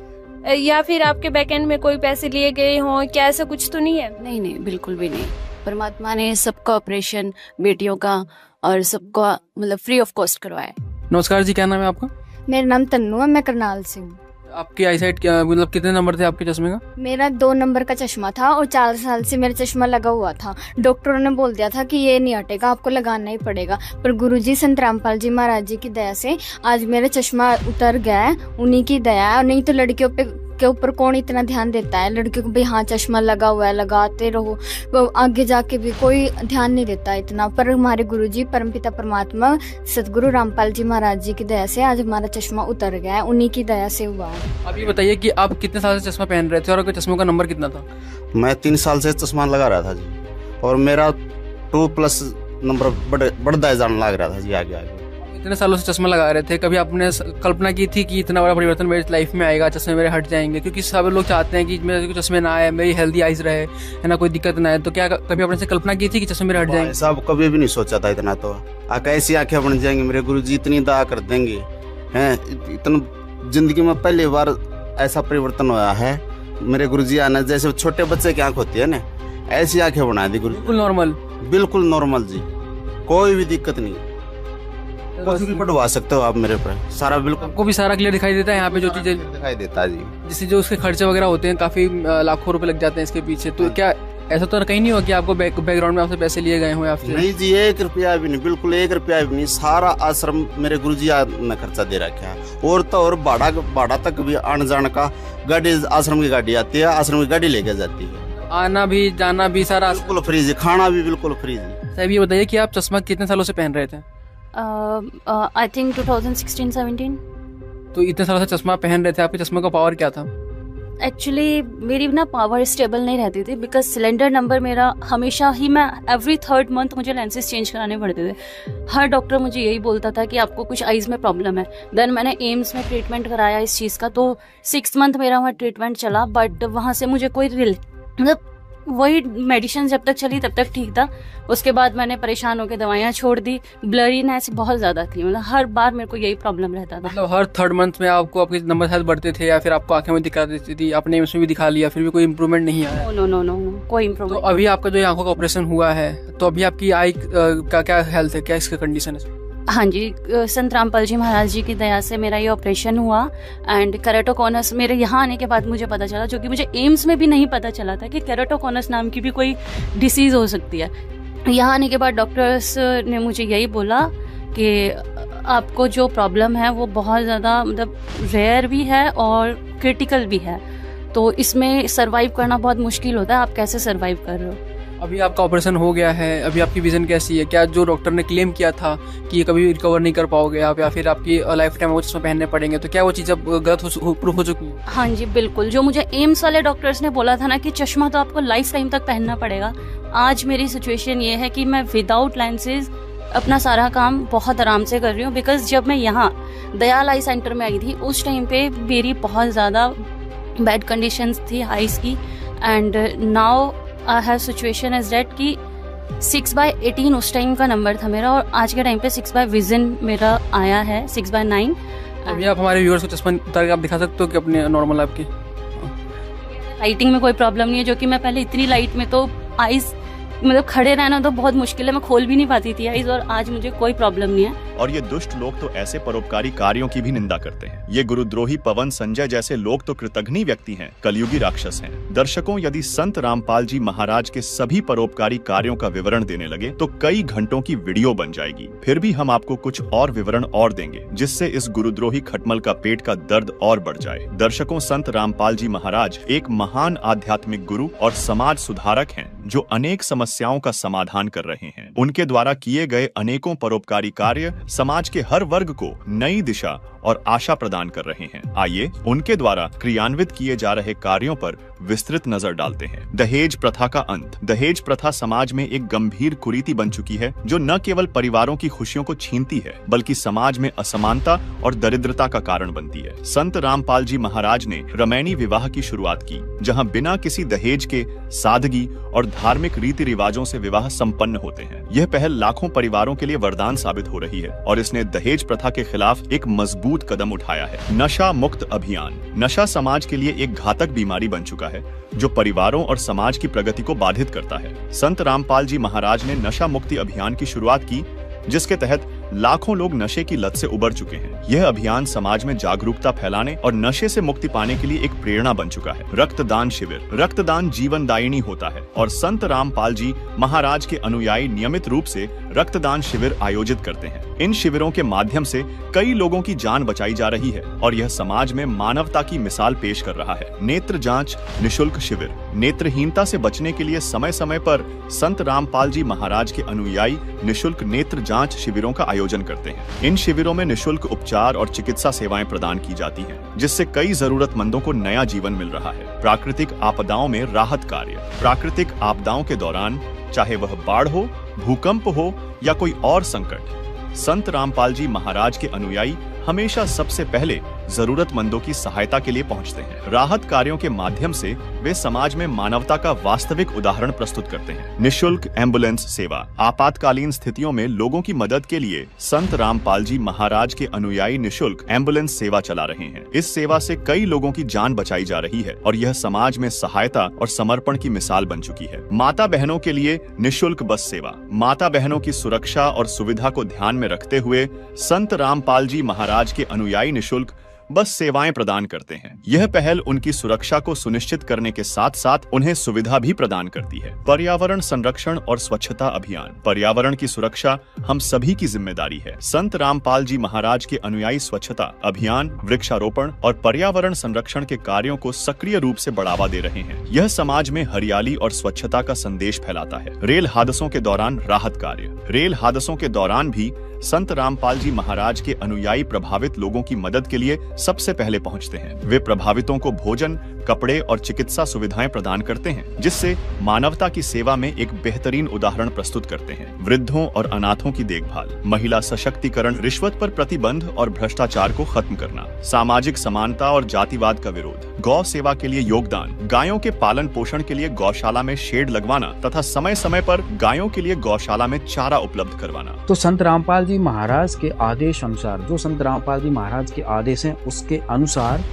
S18: या फिर आपके बैकएंड में कोई पैसे लिए गए हों, क्या ऐसा कुछ तो नहीं है?
S3: नहीं नहीं, बिल्कुल भी नहीं। परमात्मा ने सबका ऑपरेशन, बेटियों का और सबका मतलब फ्री ऑफ कॉस्ट करवाया।
S17: नमस्कार जी, क्या नाम है आपका?
S2: मेरा नाम तन्नू है, मैं करनाल से हूँ।
S17: आपकी आई साइट क्या, मतलब कितने नंबर थे आपके चश्मे का?
S2: मेरा 2 नंबर का चश्मा था और 4 साल से मेरा चश्मा लगा हुआ था। डॉक्टरों ने बोल दिया था कि ये नहीं हटेगा, आपको लगाना ही पड़ेगा। पर गुरुजी संत रामपाल जी महाराज जी की दया से आज मेरा चश्मा उतर गया है, उन्हीं की दया है। नहीं तो लड़कियों के ऊपर कौन इतना ध्यान देता है? लड़कियों को भी हाँ चश्मा लगा हुआ है, लगाते रहो, वो आगे जाके भी कोई ध्यान नहीं देता इतना। पर हमारे गुरुजी परमपिता परमात्मा सतगुरु रामपाल जी महाराज जी की दया से आज हमारा चश्मा उतर गया है, उन्हीं की दया से हुआ है।
S17: आप ये बताइए कि आप कितने साल से चश्मा पहन रहे थे और आपके चश्मों का नंबर कितना था?
S7: मैं 3 साल से चश्मा लगा रहा था जी, और मेरा 2+ नंबर बढ़ता जाने लग रहा था जी आगे आगे।
S17: इतने सालों से चश्मा लगा रहे थे, कभी आपने कल्पना की थी कि इतना बड़ा परिवर्तन मेरी लाइफ में आएगा, चश्मे मेरे हट जाएंगे? क्योंकि सब लोग चाहते हैं कि मेरे को चश्मे ना आए, मेरी हेल्दी आइज रहे, है ना, कोई दिक्कत ना आए। तो क्या कभी आपने से कल्पना की थी कि चश्मे मेरे हट जाएंगे?
S7: साहब कभी भी नहीं सोचा था इतना। तो कैसी आंखें बन जाएंगी, मेरे गुरुजी इतनी दया कर देंगे हैं। इतना जिंदगी में पहली बार ऐसा परिवर्तन हुआ है। मेरे गुरुजी आना, जैसे छोटे बच्चे की आंख होती है ना, ऐसी आंखें बना दी गुरु।
S17: बिल्कुल नॉर्मल,
S7: बिल्कुल नॉर्मल जी, कोई भी दिक्कत नहीं। कुछ भी पढ़वा सकते हो आप मेरे पर, सारा बिल्कुल।
S17: आपको भी सारा क्लियर दिखाई देता है यहाँ पे जो चीजें
S7: दिखाई देता है जी।
S17: जिससे जो उसके खर्चे वगैरह होते हैं, काफी लाखों रुपए लग जाते हैं इसके पीछे। तो क्या ऐसा तो कहीं नहीं हुआ कि आपको बैकग्राउंड में आपसे पैसे लिए गए हो? आपसे
S7: नहीं जी, 1 रुपया भी नहीं, बिल्कुल 1 रुपया भी नहीं। सारा आश्रम मेरे गुरुजी ने खर्चा दे रखा है। और तो और भाड़ा तक भी आने जाने का, गाड़ी आश्रम की गाड़ी आती है, आश्रम की गाड़ी लेके जाती है,
S17: आना भी जाना भी सारा
S7: बिल्कुल फ्री जी, खाना भी बिल्कुल फ्री जी।
S17: साहब ये बताइए कि आप चश्मा कितने सालों से पहन रहे थे?
S3: I think 2016-17। तो
S17: इतने सालों से चश्मा पहन रहे थे, आपके चश्मे का पावर क्या था?
S3: एक्चुअली मेरी ना पावर स्टेबल नहीं रहती थी, बिकॉज सिलेंडर नंबर मेरा हमेशा ही, मैं एवरी 3rd मंथ मुझे लेंसेज चेंज कराने पड़ते थे। हर डॉक्टर मुझे यही बोलता था कि आपको कुछ आइज़ में प्रॉब्लम है। देन मैंने एम्स में ट्रीटमेंट कराया इस चीज़ का, तो 6th मंथ मेरा वहाँ ट्रीटमेंट चला, बट वहाँ से मुझे कोई मतलब वही मेडिसिन जब तक चली तब तक ठीक था। उसके बाद मैंने परेशान होकर दवाइयाँ छोड़ दी। ब्लरीनेस बहुत ज़्यादा थी, मतलब हर बार मेरे को यही प्रॉब्लम रहता था।
S17: मतलब हर 3rd मंथ में आपको आपके नंबर शायद बढ़ते थे, या फिर आपको आंखें में दिक्कत देती थी? आपने इसमें भी दिखा लिया, फिर भी कोई इम्प्रूवमेंट नहीं आया?
S3: नो, कोई इम्प्रूवमेंट।
S17: तो अभी आपका जो आंखों का ऑपरेशन हुआ है, तो अभी आपकी आई का क्या हेल्थ है, क्या इसका कंडीशन है?
S3: हाँ जी, संत रामपाल जी महाराज जी की दया से मेरा ये ऑपरेशन हुआ एंड केराटोकॉनस मेरे यहाँ आने के बाद मुझे पता चला, जो कि मुझे एम्स में भी नहीं पता चला था कि केराटोकॉनस नाम की भी कोई डिसीज़ हो सकती है। यहाँ आने के बाद डॉक्टर्स ने मुझे यही बोला कि आपको जो प्रॉब्लम है वो बहुत ज़्यादा मतलब रेयर भी है और क्रिटिकल भी है, तो इसमें सर्वाइव करना बहुत मुश्किल होता है। आप कैसे सर्वाइव कर रहे हो?
S17: अभी आपका ऑपरेशन हो गया है, अभी आपकी विजन कैसी है? क्या जो डॉक्टर ने क्लेम किया था कि ये कभी रिकवर नहीं कर पाओगे आप, या फिर आपकी लाइफ टाइम वो चश्मा पहनने पड़ेंगे, तो क्या वो चीज़ अब गलत प्रूफ हो चुकी है?
S3: हाँ जी बिल्कुल, जो मुझे एम्स वाले डॉक्टर्स ने बोला था ना कि चश्मा तो आपको लाइफ टाइम तक पहनना पड़ेगा, आज मेरी सिचुएशन ये है कि मैं विदाउट लेंसेज अपना सारा काम बहुत आराम से कर रही हूँ। बिकॉज जब मैं यहाँ दयाल आई सेंटर में आई थी उस टाइम पे मेरी बहुत ज़्यादा बैड कंडीशंस थी आइज़ की, and now I have situation is that कि 6/18 उस टाइम का नंबर था मेरा, और आज के टाइम पे 6 विजन मेरा आया है 6/9।
S17: अभी आप हमारे व्यूअर्स को चश्मा उतार के आप दिखा सकते हो कि अपने नॉर्मल आपकी
S3: लाइटिंग में कोई प्रॉब्लम नहीं है, जो कि मैं पहले इतनी लाइट में तो आइज़ मतलब खड़े रहना तो बहुत मुश्किल है, मैं खोल भी नहीं पाती थी आइज़, और आज मुझे कोई प्रॉब्लम नहीं है।
S4: और ये दुष्ट लोग तो ऐसे परोपकारी कार्यों की भी निंदा करते हैं। ये गुरुद्रोही पवन संजय जैसे लोग तो कृतघ्नी व्यक्ति हैं, कलयुगी राक्षस हैं। दर्शकों, यदि संत रामपाल जी महाराज के सभी परोपकारी कार्यों का विवरण देने लगे तो कई घंटों की वीडियो बन जाएगी। फिर भी हम आपको कुछ और विवरण और देंगे, जिससे इस गुरुद्रोही खटमल का पेट का दर्द और बढ़ जाए। दर्शकों, संत रामपाल जी महाराज एक महान आध्यात्मिक गुरु और समाज सुधारक हैं, जो अनेक समस्याओं का समाधान कर रहे हैं। उनके द्वारा किए गए अनेकों परोपकारी कार्य समाज के हर वर्ग को नई दिशा और आशा प्रदान कर रहे हैं। आइए उनके द्वारा क्रियान्वित किए जा रहे कार्यों पर विस्तृत नजर डालते हैं। दहेज प्रथा का अंत। दहेज प्रथा समाज में एक गंभीर कुरीति बन चुकी है, जो न केवल परिवारों की खुशियों को छीनती है, बल्कि समाज में असमानता और दरिद्रता का कारण बनती है। संत रामपाल जी महाराज ने रमैनी विवाह की शुरुआत की, जहां बिना किसी दहेज के सादगी और धार्मिक रीति रिवाजों से विवाह संपन्न होते हैं। यह पहल लाखों परिवारों के लिए वरदान साबित हो रही है, और इसने दहेज प्रथा के खिलाफ एक मजबूत कदम उठाया है। नशा मुक्त अभियान। नशा समाज के लिए एक घातक बीमारी बन चुका है, जो परिवारों और समाज की प्रगति को बाधित करता है। संत रामपाल जी महाराज ने नशा मुक्ति अभियान की शुरुआत की, जिसके तहत लाखों लोग नशे की लत से उबर चुके हैं। यह अभियान समाज में जागरूकता फैलाने और नशे से मुक्ति पाने के लिए एक प्रेरणा बन चुका है। रक्तदान शिविर। रक्तदान जीवनदायिनी होता है, और संत रामपाल जी महाराज के अनुयायी नियमित रूप से रक्तदान शिविर आयोजित करते हैं। इन शिविरों के माध्यम से कई लोगों की जान बचाई जा रही है, और यह समाज में मानवता की मिसाल पेश कर रहा है। नेत्र जांच निशुल्क शिविर। नेत्रहीनता से बचने के लिए समय समय पर संत रामपाल जी महाराज के अनुयायी निशुल्क नेत्र जांच शिविरों का आयोजन करते हैं। इन शिविरों में निशुल्क उपचार और चिकित्सा सेवाएं प्रदान की जाती हैं, जिससे कई जरूरतमंदों को नया जीवन मिल रहा है। प्राकृतिक आपदाओं में राहत कार्य। प्राकृतिक आपदाओं के दौरान, चाहे वह बाढ़ हो, भूकंप हो या कोई और संकट, संत रामपाल जी महाराज के अनुयायी हमेशा सबसे पहले जरूरतमंदों की सहायता के लिए पहुंचते हैं। राहत कार्यों के माध्यम से वे समाज में मानवता का वास्तविक उदाहरण प्रस्तुत करते हैं। निशुल्क एम्बुलेंस सेवा। आपातकालीन स्थितियों में लोगों की मदद के लिए संत रामपाल जी महाराज के अनुयायी निशुल्क एम्बुलेंस सेवा चला रहे हैं। इस सेवा से कई लोगों की जान बचाई जा रही है, और यह समाज में सहायता और समर्पण की मिसाल बन चुकी है। माता बहनों के लिए निशुल्क बस सेवा। माता बहनों की सुरक्षा और सुविधा को ध्यान में रखते हुए संत रामपाल जी महाराज के अनुयायी निशुल्क बस सेवाएं प्रदान करते हैं। यह पहल उनकी सुरक्षा को सुनिश्चित करने के साथ साथ उन्हें सुविधा भी प्रदान करती है। पर्यावरण संरक्षण और स्वच्छता अभियान। पर्यावरण की सुरक्षा हम सभी की जिम्मेदारी है। संत रामपाल जी महाराज के अनुयायी स्वच्छता अभियान, वृक्षारोपण और पर्यावरण संरक्षण के कार्यों को सक्रिय रूप से बढ़ावा दे रहे हैं। यह समाज में हरियाली और स्वच्छता का संदेश फैलाता है। रेल हादसों के दौरान राहत कार्य। रेल हादसों के दौरान भी संत रामपाल जी महाराज के अनुयायी प्रभावित लोगों की मदद के लिए सबसे पहले पहुंचते हैं। वे प्रभावितों को भोजन, कपड़े और चिकित्सा सुविधाएं प्रदान करते हैं, जिससे मानवता की सेवा में एक बेहतरीन उदाहरण प्रस्तुत करते हैं। वृद्धों और अनाथों की देखभाल। महिला सशक्तिकरण। रिश्वत पर प्रतिबंध और भ्रष्टाचार को खत्म करना। सामाजिक समानता और जातिवाद का विरोध। गौ सेवा के लिए योगदान। गायों के पालन पोषण के लिए गौशाला में शेड लगवाना तथा समय समय पर गायों के लिए गौशाला में चारा उपलब्ध करवाना।
S1: तो संत रामपाल जी महाराज के आदेश अनुसार, जो संत रामपाल जी महाराज के आदेश हैं उसके अनुसार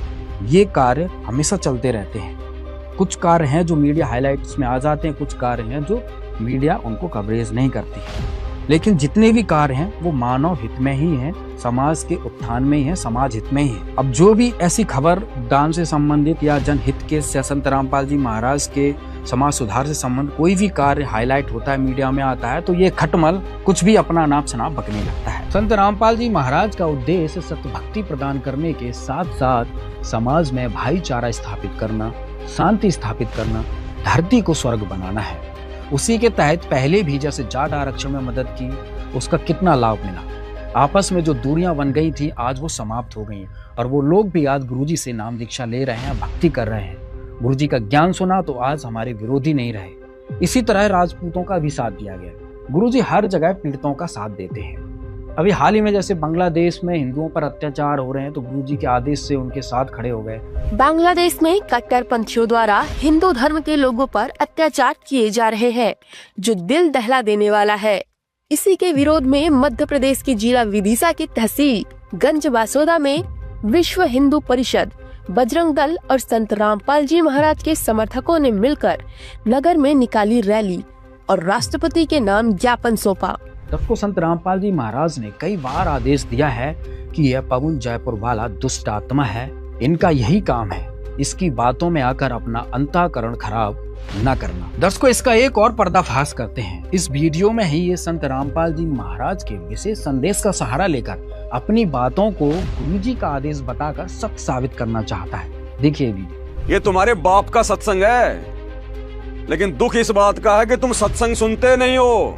S1: ये कार्य हमेशा चलते रहते हैं। कुछ कार्य हैं जो मीडिया हाइलाइट्स में आ जाते हैं, कुछ कार्य हैं जो मीडिया उनको कवरेज नहीं करती है। लेकिन जितने भी कार्य हैं वो मानव हित में ही हैं, समाज के उत्थान में ही हैं, समाज हित में ही हैं। अब जो भी ऐसी खबर दान से संबंधित या जनहित के संत रामपाल जी महाराज के समाज सुधार से संबंध कोई भी कार्य हाईलाइट होता है, मीडिया में आता है, तो ये खटमल कुछ भी अपना नाप शनाप बकने लगता है। संत रामपाल जी महाराज का उद्देश्य सत्य भक्ति प्रदान करने के साथ साथ समाज में भाईचारा स्थापित करना, शांति स्थापित करना, धरती को स्वर्ग बनाना है। उसी के तहत पहले भी जैसे जाट आरक्षण में मदद की, उसका कितना लाभ मिला। आपस में जो दूरियां बन गई थी आज वो समाप्त हो गई हैं और वो लोग भी आज गुरुजी से नाम दीक्षा ले रहे हैं, भक्ति कर रहे हैं। गुरुजी का ज्ञान सुना तो आज हमारे विरोधी नहीं रहे। इसी तरह राजपूतों का भी साथ दिया गया। गुरुजी हर जगह पीड़ितों का साथ देते हैं। अभी हाल ही में जैसे बांग्लादेश में हिंदुओं पर अत्याचार हो रहे हैं तो गुरुजी के आदेश से उनके साथ खड़े हो गए।
S5: बांग्लादेश में कट्टरपंथियों द्वारा हिंदू धर्म के लोगों पर अत्याचार किए जा रहे हैं, जो दिल दहला देने वाला है। इसी के विरोध में मध्य प्रदेश के जिला विदिशा की तहसील गंज बासोदा में विश्व हिंदू परिषद, बजरंग दल और संत रामपाल जी महाराज के समर्थकों ने मिलकर नगर में निकाली रैली और राष्ट्रपति के नाम ज्ञापन सौंपा।
S1: सबको संत रामपाल जी महाराज ने कई बार आदेश दिया है कि यह पवन जयपुर वाला दुष्ट आत्मा है, इनका यही काम है, इसकी बातों में आकर अपना अंतःकरण खराब न करना। दर्शकों, इसका एक और पर्दाफाश करते हैं। इस वीडियो में ही ये संत रामपाल जी महाराज के विशेष संदेश का सहारा लेकर अपनी बातों को गुरुजी का आदेश बताकर सत्य साबित करना चाहता है। देखिए वीडियो।
S9: ये तुम्हारे बाप का सत्संग है, लेकिन दुख इस बात का है कि तुम सत्संग सुनते नहीं हो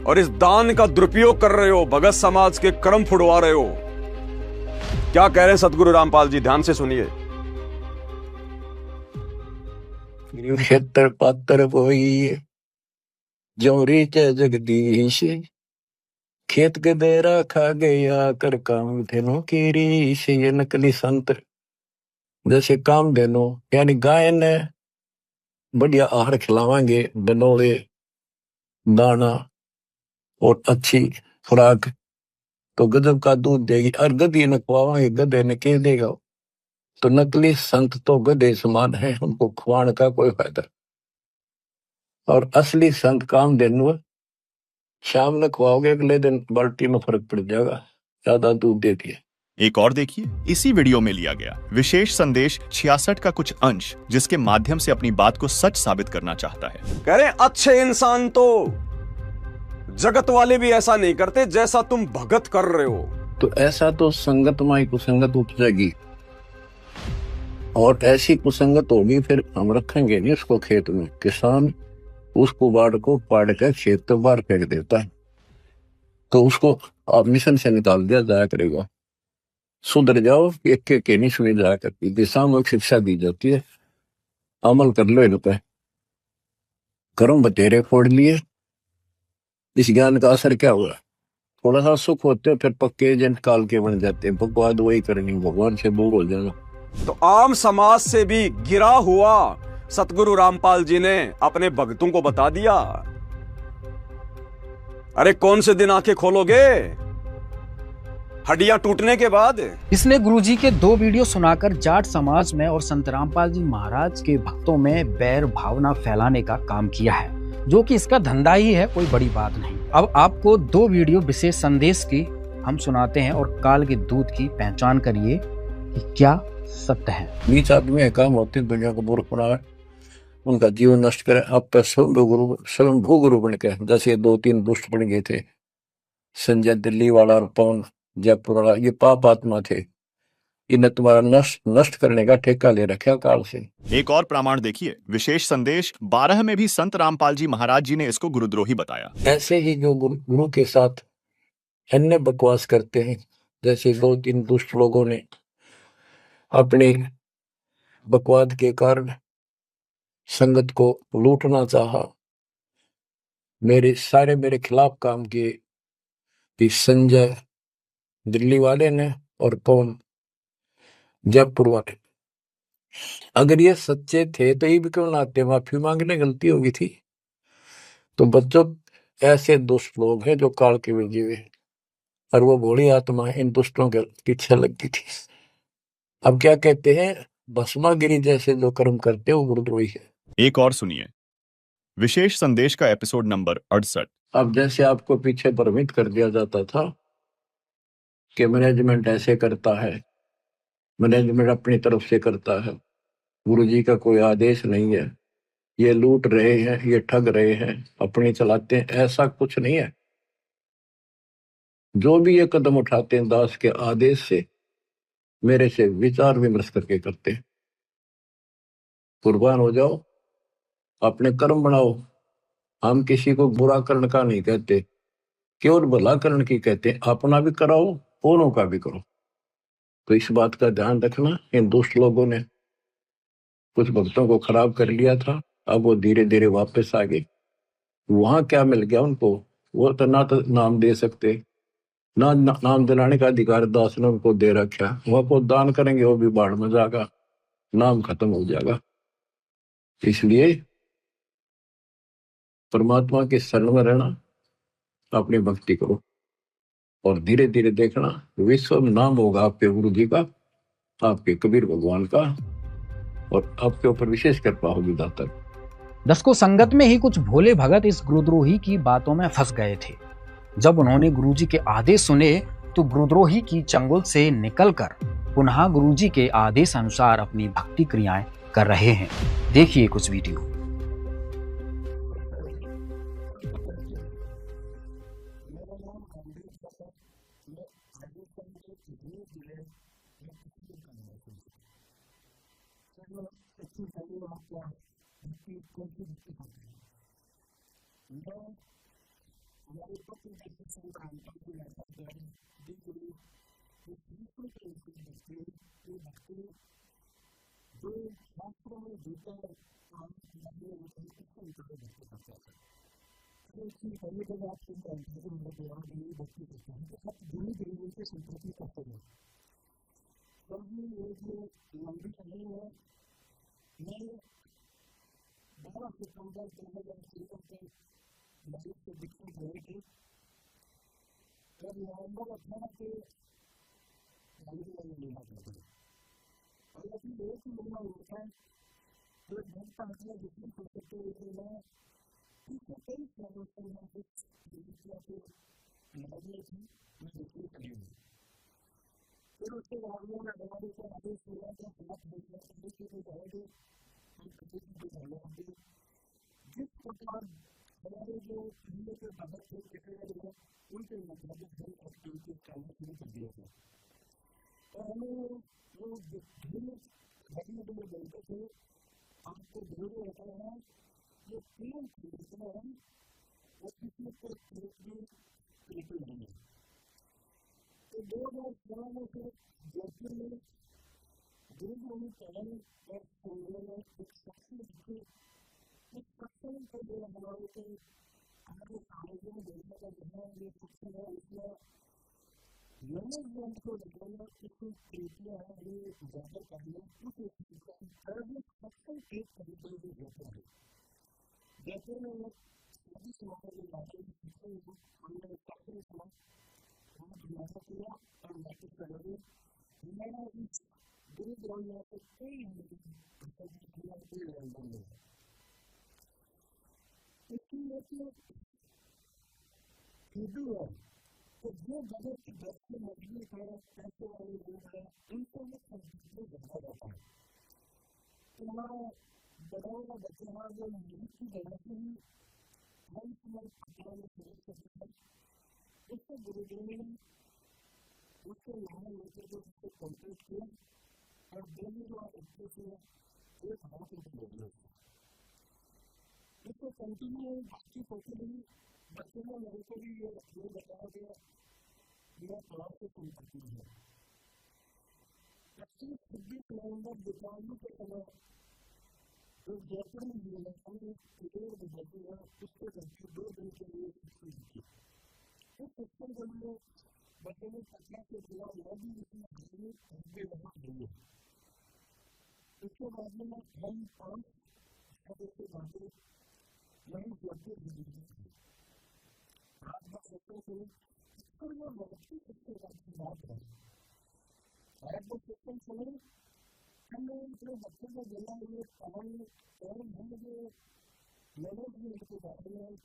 S9: और इस दान का दुरुपयोग कर रहे हो, भगत समाज के कर्म फुड़वा रहे हो। क्या कह रहे हैं सतगुरु रामपाल जी, ध्यान से सुनिए।
S23: क्षेत्र पात्र बोई जोरी च जगदीश, खेत के देरा खा गया कर काम धेनो की रीश। ये नकली संत जैसे काम धेनो यानी गाय ने बढ़िया आहार खिलावांगे, दनोले दाना और अच्छी खुराक तो गजब का दूध देगी, और गधे न खुआवांगे गधे ने क्या देगा। तो नकली संत तो गधे समान है, उनको खुआने का कोई फायदा। और असली संत काम देनु शाम में खुआओगे, अगले दिन बाल्टी में फर्क पड़ जाएगा, ज्यादा दूध देती है।
S4: एक और देखिए, इसी वीडियो में लिया गया विशेष संदेश 66 का कुछ अंश, जिसके माध्यम से अपनी बात को सच साबित करना चाहता है।
S9: कह रहे अच्छे इंसान तो जगत वाले भी ऐसा नहीं करते जैसा तुम भगत कर रहे हो।
S23: तो ऐसा तो संगत माई कुसंगत उपजेगी, और ऐसी कुसंगत होगी फिर हम रखेंगे नहीं उसको खेत में। किसान उसको बाढ़ को पाड़ कर खेत तो बाहर फेंक देता है, तो उसको आप मिशन से निकाल दिया जाया करेगा। सुधर जाओ, एक के नहीं सुनी जाया करती, दिशा में शिक्षा दी जाती है, अमल कर लो इन पे। कर्म बतेरे फोड़ लिए, इस ज्ञान का असर क्या हुआ? थोड़ा सा सुख होते हैं, फिर पक्के जन काल के बन जाते हैं। भगवान वही करेंगे, भगवान से दूर हो जाना।
S9: तो आम समाज से भी गिरा हुआ सतगुरु रामपाल जी ने अपने भक्तों को बता दिया। अरे कौन से दिन आंखें खोलोगे? हड्डियां टूटने के बाद।
S1: इसने गुरुजी के 2 वीडियो सुनाकर जाट समाज में और संत रामपाल जी महाराज के भक्तों में बैर भावना फैलाने का काम किया है, जो कि इसका धंधा ही है, कोई बड़ी बात नहीं। अब आपको 2 वीडियो विशेष संदेश की हम सुनाते हैं और काल के दूत की पहचान करिए कि क्या सत्य है।
S23: नीच आदमी है, काम होते दुनिया को मूर्ख बनाए, उनका जीवन नष्ट करे। अब तो स्वयं गुरु बन के, जैसे 2-3 दुष्ट बन गए थे, संजय दिल्ली वाला और पवन जयपुर वाला, ये पाप आत्मा थे। इन्हें तुम्हारा नष्ट करने का ठेका ले रखा काल से।
S4: एक और प्रमाण देखिए, विशेष संदेश 12 में भी संत रामपाल जी महाराज जी ने इसको गुरुद्रोही बताया।
S23: ऐसे ही जो गुरु के साथ अन्य बकवास करते हैं, जैसे 2-3 दुष्ट लोगों ने अपने बकवाद के कारण संगत को लूटना चाहा, मेरे खिलाफ काम किए, कि संजय दिल्ली वाले ने और पवन जयपुर वाले। अगर ये सच्चे थे तो ये भी क्यों ना आते, माफी मांगने गलती होगी थी। तो बच्चों, ऐसे दुष्ट लोग हैं जो काल के में जीवे, और वो भोली आत्मा इन दुष्टों के पीछे लग गई थी। अब क्या कहते हैं, भस्मागिरी जैसे जो कर्म करते हैं वो गुरुद्रोही है।
S4: एक और सुनिए। विशेष संदेश का एपिसोड नंबर 68।
S23: अब जैसे आपको पीछे भ्रमित कर दिया जाता था कि मैनेजमेंट ऐसे करता है, मैनेजमेंट अपनी तरफ से करता है, गुरुजी का कोई आदेश नहीं है, ये लूट रहे हैं, ये ठग रहे हैं, अपनी चलाते हैं, ऐसा कुछ नहीं है। जो भी ये कदम उठाते हैं दास के आदेश से, मेरे से विचार विमर्श करके करते हैं। कुर्बान हो जाओ, अपने कर्म बनाओ। हम किसी को बुरा करने का नहीं कहते, केवल भला करने की कहते हैं। अपना भी कराओ, औरों का भी करो। तो इस बात का ध्यान रखना। इन दुष्ट लोगों ने कुछ भक्तों को खराब कर लिया था, अब वो धीरे धीरे वापस आ गए। वहां क्या मिल गया उनको, वो तो नाम दे सकते, ना नाम दिलाने का अधिकार दास ने उनको दे रखा। वो को दान करेंगे, वो भी बाढ़ में जाएगा, नाम खत्म हो जाएगा। इसलिए परमात्मा के शरण में रहना, अपनी भक्ति करो और धीरे धीरे देखना विश्व में नाम होगा आपके गुरु जी का, आपके कबीर भगवान का, और आपके ऊपर विशेष कृपा होगी दाता।
S1: दर्शकों, संगत में ही कुछ भोले भगत इस गुरुद्रोही की बातों में फंस गए थे। जब उन्होंने गुरुजी के आदेश सुने तो गुरुद्रोही की चंगुल से निकलकर पुनः गुरुजी के आदेश अनुसार अपनी भक्ति क्रियाएं कर रहे हैं। देखिए कुछ वीडियो।
S23: मैंने भी इनके बारे में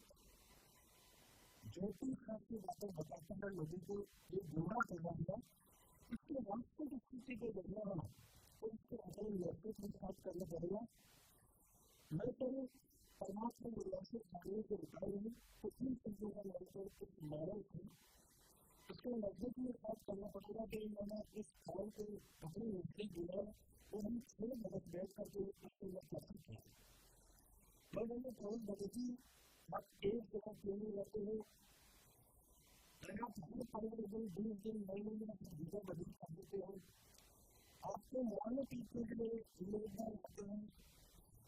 S23: जो भी खासी बातें बताते हैं लोगों को ये गुमराह करना है, इसके वास्तविक स्थिति को देखना है तो इसके अपने व्यक्तित्व के साथ करना पड़ेगा। मैं तो परमात्मा गुरु से जानने के उपाय हूँ तो इन चीजों का मेरे कुछ मॉडल थे, इसके नजदीक में बात करना पड़ेगा कि मैंने इस फॉर्म को अपनी नौकरी दिया तो हम 6 मदद बैठ करके इसको कैसे किया। मैं मैंने फोन बदली आप एक जगह क्यों रहते हो, अगर आप हर 15 दिन 20 दिन महीने में अपनी वीजा बदल कर देते हो, आपको मानो पीछे के लिए योगदान करते हैं,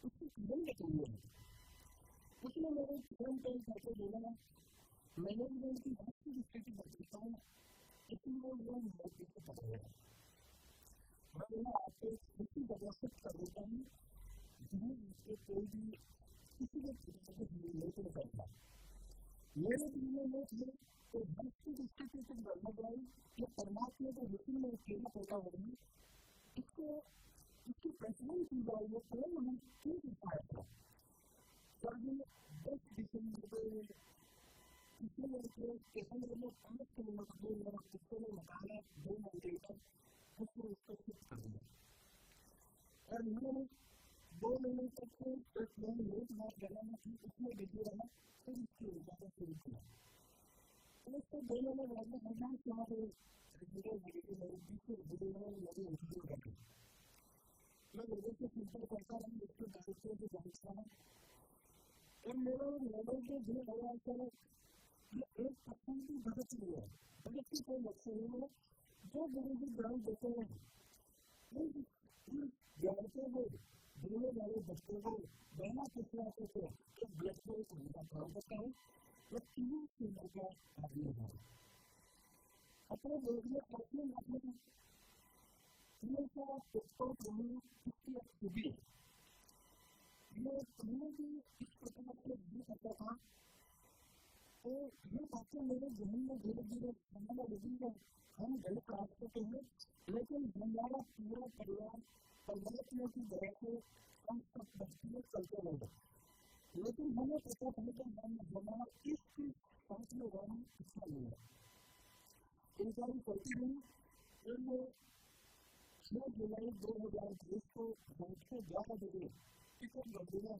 S23: उसकी बंद चाहिए उसमें मेरे फोन पे करके बोला मैनेजमेंट की वास्तविक स्थिति बताता हूँ, इसलिए वो मौके से पकड़ेगा। मैं बोला आपको इसी वजह से कर देता हूँ जिन्हें इससे कोई भी किसी भी तरीके से नहीं करता। मेरे जीवन में थे तो वास्तविक स्थिति से बढ़ना जाए कि परमात्मा को हुक्म में अकेला पैदा होगी, इसको इसकी पहचान की जाएगी तो हम क्यों दिखाया था। जब 10 दिसंबर को किसी ने किसी ने 5 किलोमीटर दूर मेरा कुत्ते ने निकाला 2 घंटे तक उसको उसको फिक्स कर दिया और मैंने 2 महीने तक एक महीने रोज बात करना थी उसमें बिजी रहा, फिर इसकी इजाजत शुरू किया। तो उसको 2 महीने बाद में हमारे हमारे रेगुलर वीडियो मेरे पीछे वीडियो में मेरी इंटरव्यू करती मैं लोगों से फीडबैक करता हूँ, उसको डायरेक्टर को जानता हूँ और मेरा लेवल जो भी है सर ये 1% की बचत नहीं है, बचत की कोई लक्ष्य नहीं है। जो गुरु जी ज्ञान देते हैं ज्ञानों को जीने वाले बच्चों को बहना कितना से एक ब्लड को उनका काम करता है वो 3 सीमा का आदमी है अपने लोग में अपने अपने हमेशा पेपर प्रेमी इसकी खूबी ये प्रेमी की इस प्रकार से भी करता था तो ये बातें मेरे जहन में धीरे धीरे समझ लगी है। हम गए प्राप्त करते हैं लेकिन हमारा पूरा परिवार परमात्मा की दया से हम सब बच्चे चलते रहेंगे, लेकिन हमें पता है कि हमारा इस साथ में रहना अच्छा नहीं है। इंक्वायरी करती रही फिर 6 जुलाई 2020 को रात के 11 बजे टिकट गंभीरा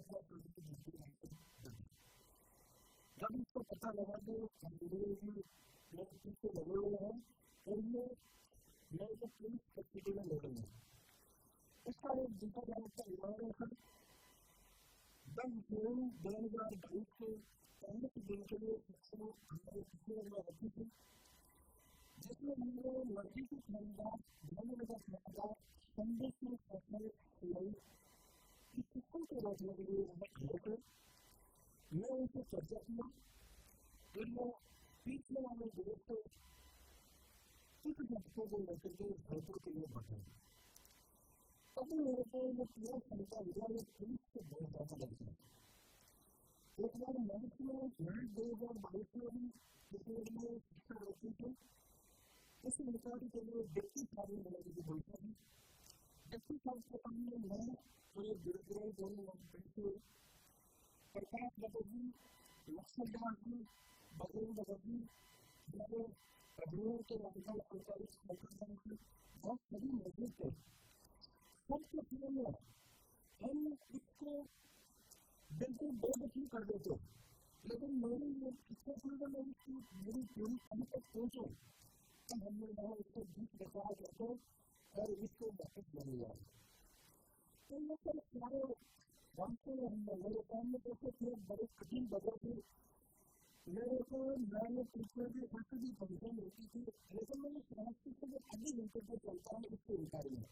S23: जब इसको पता लगा कि मेरे पीछे लगे हुए हैं और ये मेरे को पुलिस कस्टडी में ले रहे हैं। इसका एक दूसरा जाने का इन्फॉर्मेशन 10 जून 2022 के 5 दिन के लिए हमारे पिछले में रखी थी जिसमें मेरे लड़की की खरीदार धन्यवाद खरीदार संदेश में फैसले हुए कि किसी को रोकने के लिए उन्हें खड़े थे। मैं उनसे चर्चा किया फिर मैं पीछे वाले देश से कुछ बच्चों को लेकर के भरपूर के लिए बढ़े। अभी मेरे को ये पूरा क्षमता हुआ ये पुलिस से बहुत ज्यादा लगता है। एक बार मार्च में 2022 में भी किसी लिए शिक्षा होती थी इस निकाली के लिए व्यक्ति कार्य मिलने की बोलता है व्यक्ति कार्य के काम में मैं थोड़े गिरगिराई दोनों पैसे प्रकाश बदलगी लक्ष्मण जी बदल बदलगी मेरे अभिनय के राजधान सरकारी संगठन की बहुत सभी मौजूद थे। सबसे पहले हम इसको बिल्कुल बेदखल कर देते लेकिन मेरी ये कितने समय में इसकी मेरी पूरी कमी तक पहुँचे तो हमने वहाँ उसको बीच बचाव करके और इसको वापस ले लिया। तो ये सब सारे वास्तव में मेरे सामने जैसे थे बड़े कठिन बदल थे मेरे को मैंने पिछले भी ऐसे भी फंक्शन होती थी लेकिन मैंने प्लास्टिक से जो आधी घंटे पर चलता है उसको उतारी है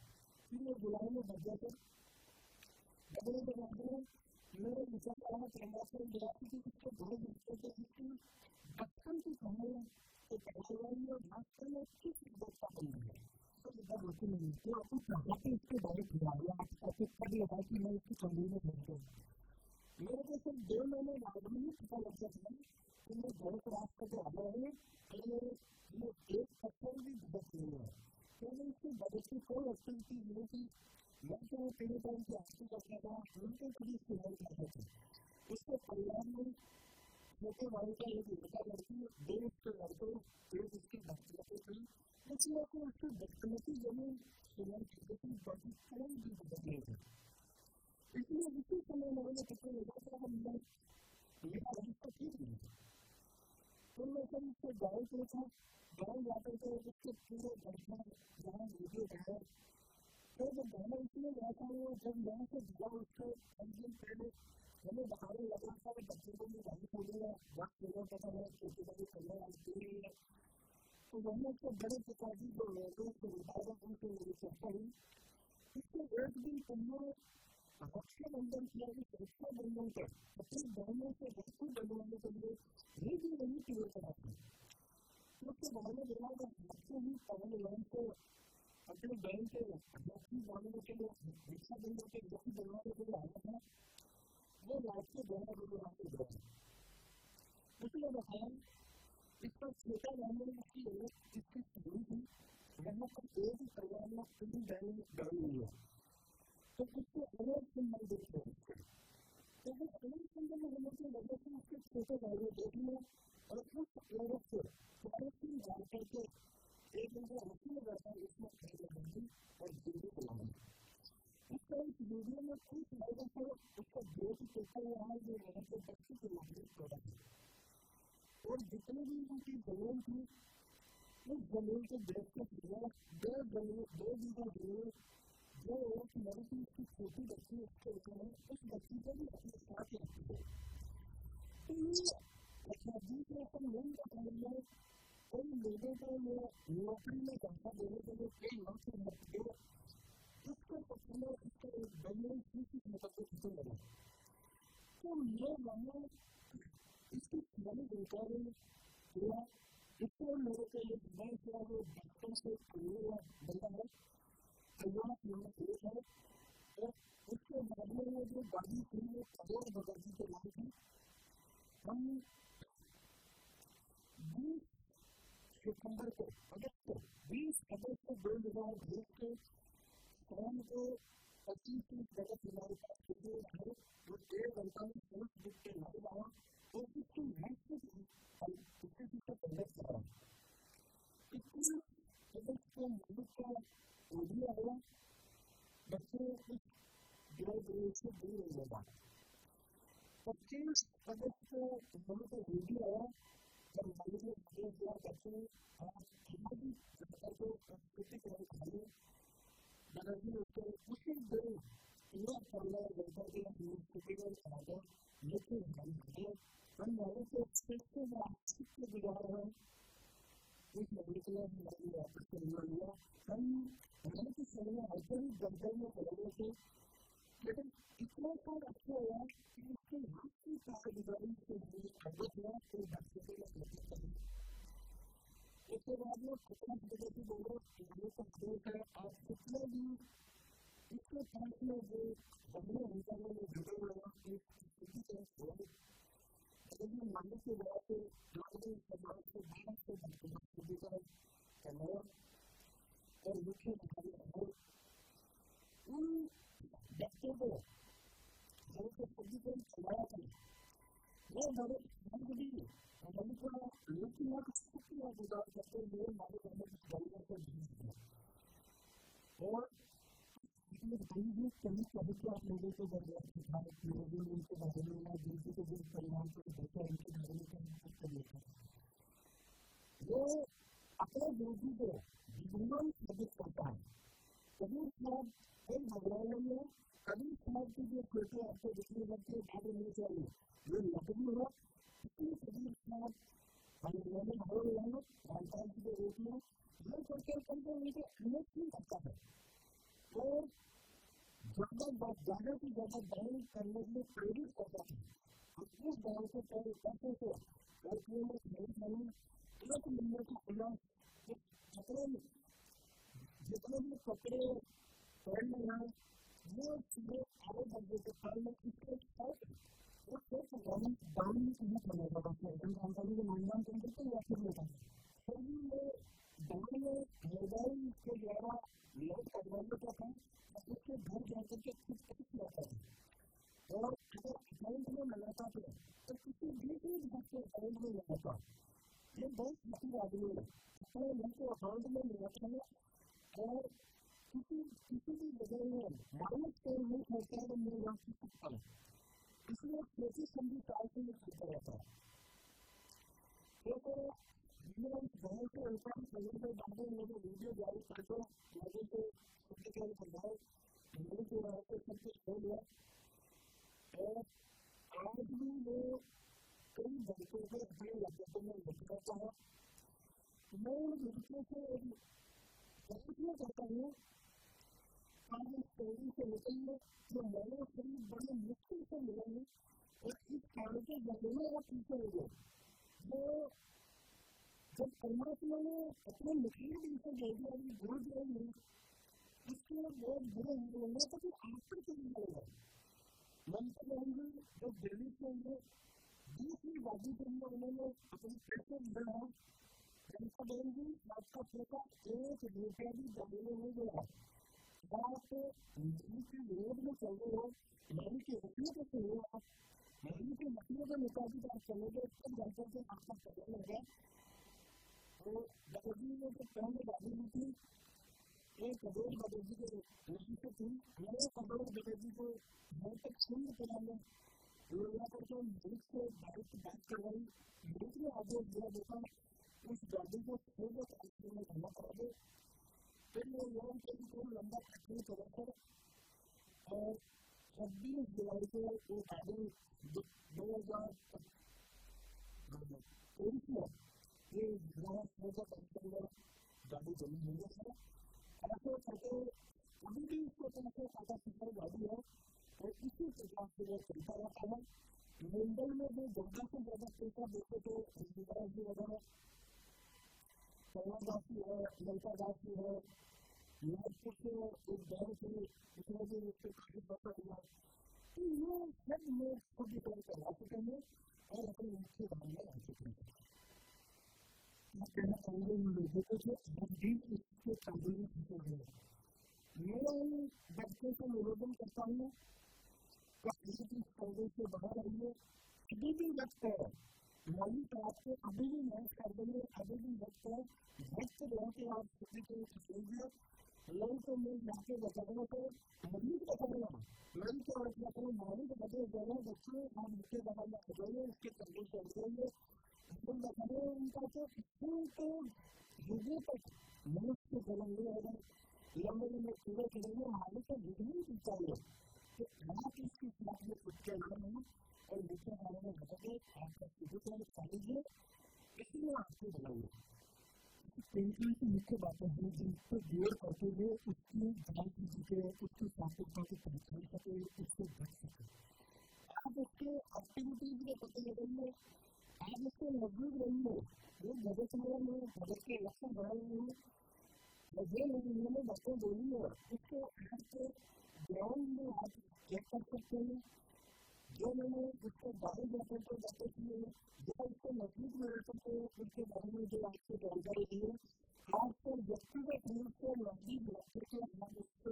S23: फिर ये बुलाए में बदले थे बदले के बाद में मेरे विचार आया प्रमाण गिराती थी उसको बड़े घंटे से इसकी बचपन की कहानी के पढ़ाई और वास्तव में किस व्यवस्था बनी है तो इधर होती नहीं तो आपको चाहता कि इसके डायरेक्ट हुआ आप ऐसे कर लगा कि मैं इसकी कमरे में भेज दूँ मेरे को सिर्फ 2 महीने बाद में ही पता लग जाता है कि मैं बहुत रास्ते पे आ रहा हूँ और ये 1% भी बदल नहीं है क्योंकि इसकी बजट की कोई एक्टिविटी नहीं थी। मैं तो तेरे टाइम की आंसू करता था उनके खुद इसकी नहीं करता था उसको
S10: छोटे भाई का एक लड़का लड़की, दो उसके लड़के, एक उसके बच्चे थे, इसलिए को उसकी बदतमीजी जमीन सुनाई थी, बाकी कोई भी बदल नहीं था। इसलिए उसी समय मैंने कितने लगा था हम मेरा रास्ता ठीक नहीं था, तो मैं कल उससे गाँव पे था, गाँव जाकर के उसके पूरे घटना जहाँ वीडियो है, तो जब गाना इसलिए जाता हूँ, जब मैं से दिया उसको 5 दिन पहले हमें बताने लगा था कि बच्चे को भी गाड़ी खोलेगा, वक्त पूरा पता है, छोटी बड़ी करने आती है, तो मैंने उसके बड़े पिताजी जो लोगों को बताया उनसे मेरी चर्चा हुई। इससे एक दिन पहले रक्षाबंधन किया कि रक्षाबंधन पर अपने बहनों से वस्तु बनवाने के लिए ये भी नहीं क्लियर करा था, उसके बारे में बोला था बच्चे ही पहले लोगों को अपने बहन के वस्तु बनाने के लिए रक्षाबंधन के वस्तु बनवाने के लिए आया था, वो राष्ट्रीय बहना को बनाते गए। उसने बताया इसका छोटा बहन इसकी इसकी स्टोरी थी, वहाँ पर एक ही परिवार में 3 बहनें गई हुई है, तो उसको अलग संबंधित है, तो वो अलग संबंध होने की वजह से उसके छोटे भाई को देख लिया और उस औरत से 3 बार करके एक उनका हंसी में बैठा इसमें खरीद लगी और दिल्ली को लगा। उसका इस वीडियो में कुछ लोगों को उसका देश कहता हुआ है जो यहाँ के बच्चे को लगी पड़ा है, और जितने भी उनकी जमीन थी उस जमीन को देख के दिया 2 बीघा जमीन जो एक लड़की उसकी छोटी बच्ची उसके ऊपर है, उस बच्ची को भी अपने साथ रखती है। तो ये अठारह में अपन नहीं बताएंगे कोई लोगों को नौकरी में धक्का देने के लिए कोई नौकरी मत दे, उसको पकड़ना उसका एक बनने की मतलब खत्म लगा। तो मैं वहाँ इसकी खाली जानकारी किया, इसको मेरे को ये डिजाइन किया वो बच्चों से खेलने वाला बंदा है, तैयार नंबर 1 है, और उसके बाद में जो गाड़ी थी वो करोड़ बगर्जी के नाम थी। हम 20 सितंबर को 20 अगस्त को 2020 के शाम को 25 बजे हमारे पास वीडियो है, वो 1 घंटा में पोस्ट बुक के लाइव आया और उसकी मैसेज हम उसके पीछे पहले करा। इसलिए अगस्त को मुल्क का वीडियो आया, बच्चे उस गिराई से दूर हो गया। 25 अगस्त को मुल्क का वीडियो आया, जब मालिक ने वीडियो दिया बच्चे हमारी सरकार को संस्कृतिक रंग खाने बदलने उसको उसी दिन पूरा करना गया कि संस्कृतिक रंग खाना लेकिन हम मालिक को स्पेशल वापसी के गुजार रहे हैं। इस मालिक ने हमारी वापस करना लिया, हम हमारे की समय ऐसे ही दलदल में चले थे, लेकिन इतना पर अच्छा हुआ कि उसके वापसी कारगुजारी से भी अवगत हुआ कोई बच्चे के लिए। उसके बाद में कितना जगह की बोलो ये सब ठीक है, आप कितना भी इसके पास में जो बंगले होता है वो जुड़े हुए हैं किसी तरह से अगर ये मानने के बाद से जो समाज के बाहर से किसी तरह कमाया और मुख्य है उन बच्चों को जो सभी को चलाया था वो बड़े भी हमारे को लेकिन गुजार करते हुए हमारे गाड़ियों को और कहीं भी कहीं कभी तो आप लोगों को बर्बाद सिखाए लोगों ने उनके बारे में जिनकी को जिस परिवार को देखा उनके बारे में कर लेता वो अपने बेटी को जीवन साबित करता है। कभी साहब कई भगवानों में कभी साहब की जो छोटे आपको दिखने लगते हैं भाग नहीं चाहिए ये नकली हो, इसलिए कभी साहब हमारे हो रहे हैं राजस्थान के रूप में ये करके उनको उनके अनेक नहीं करता है और ज़्यादा से ज़्यादा दान करने के लिए प्रेरित करता है। उस दान से पहले पैसे से एक महीने का खुला कपड़े जितने भी कपड़े पहनने हैं वो चीज़ें आगे बढ़ने के कारण इसके साथ वो सिर्फ दान नहीं करने लगा था एकदम जानकारी के मानदान करने के या फिर लेता है सभी में दान में मोबाइल के द्वारा लोग करवाने का था उसके घर जाकर के खुद किस जाता है और अगर अकाउंट में लगाता है तो किसी भी बच्चे नहीं लगाता। ये बहुत खुशी आदमी है, अपने मन को अकाउंट में नहीं रखना और किसी भी जगह में माइनस पेन नहीं होता है तो मैं यहाँ से सकता हूँ, इसलिए खेती संधि काल से ये करता रहता है। एक गाँव के ऊपर सभी के बारे में वीडियो जारी करके लोगों को प्रतिकार करवाए, लोगों को वहाँ पे सब कुछ हो गया और आज भी वो कई लड़कों के अपने लड़कों में निकलता है। मैं उन लड़कों से पूछना चाहता हूँ आज इस स्टोरी से निकलने जो मैंने करीब बड़ी मुश्किल से मिलेंगे और इस काम के बारे में आप पीछे हो गए जो जब परमात्मा ने अपने मुखिया दिल से दे दिया भूल जाएंगे इसके बहुत बुरे होंगे तो फिर आप पर क्यों मिलेगा। मन से रहेंगे जो दिल्ली से होंगे दूसरी बाजी के लिए उन्होंने अपने पैसे बढ़ाया, जनता देंगी आपका पैसा एक रुपया भी जमीने नहीं गया। आप दिल्ली के विरोध में चल रहे हो, दिल्ली के वकील को चल रहे हो, आप दिल्ली के वकीलों के मुताबिक आप चलोगे तब जाकर के आपका पता लगा। तो दादाजी ने जो पहले दादी ली थी एक करोड़ दादाजी के नहीं से थी, नए करोड़ दादाजी को बहुत तक सुंदर कराने लोग करके देश से भारत की बात करवाई, देश में आगे दिया देता उस दादी को छोड़कर आश्रम में धरना करा दे। फिर वो लोगों के लिए लंबा तकलीफ चलाकर और 26 जुलाई को एक आदमी 2023 में ये ग्राहक होगा पंचंगा गाड़ी जमी हुई है। ऐसे करके अभी भी इसको पैसे टाटा सुपर गाड़ी है और इसी प्रकार से वो चलता रहता है। मुंबई में जो ज़्यादा से ज़्यादा पैसा देते थे इंदिरा जी वगैरह कलादासी है, ललितादासी है, नागपुर से एक गाँव से इसमें भी उससे काफी बचा हुआ है। तो ये सब लोग खुद डिपेंड करवा चुके हैं और अपने मुख्य धाम में आ चुके हैं। मैं कहना चाहूँगा उन लोगों को जो बुद्धि इसके काबिल हो गए। मैं उन बच्चों को निवेदन करता हूँ कि इस काबिल से बाहर आइए, अभी भी वक्त है, मालिक आपको अभी भी माफ कर देंगे, अभी भी वक्त है, वक्त रह के आप किसी को सोचिए, लोगों को मिल जाके बताना तो मरीज बताना, मरीज को बताना, मालिक बदल देना, बच्चों आप मुझे बताना चाहिए, उसके काबिल से बताइए, तो बताने उनका तो स्कूल के युगे तक मनुष्य करेंगे अगर लंबे लंबे पूरे करेंगे मालिक को विघ्न चाहिए। तो आप इसके साथ में खुद के नाम है और नीचे वाले में बताइए आपका फिजिकल चाहिए, इसलिए आपको बनाइए। पेंटिंग की मुख्य बातें हैं जिनको देर करते हुए उसकी जांच कीजिए, उसकी सार्थकता को पहचान सके, उससे बच सके। आप उसके एक्टिविटीज में पता लगाइए, आप उसको मजबूत रहिए, वो बजट में बजट के लक्ष्य बढ़ाए हुए जो मैंने बातें बोली है उसको आपके ग्राउंड में आप चेक कर सकते हैं। जो मैंने उसको बाहर जाकर के बातें की है, जो उसको मजबूत में रह सकते हैं, उसके बारे में जो आपको जानकारी दी है, आपको व्यक्तिगत रूप से नजदीक रखते हैं, आप उसको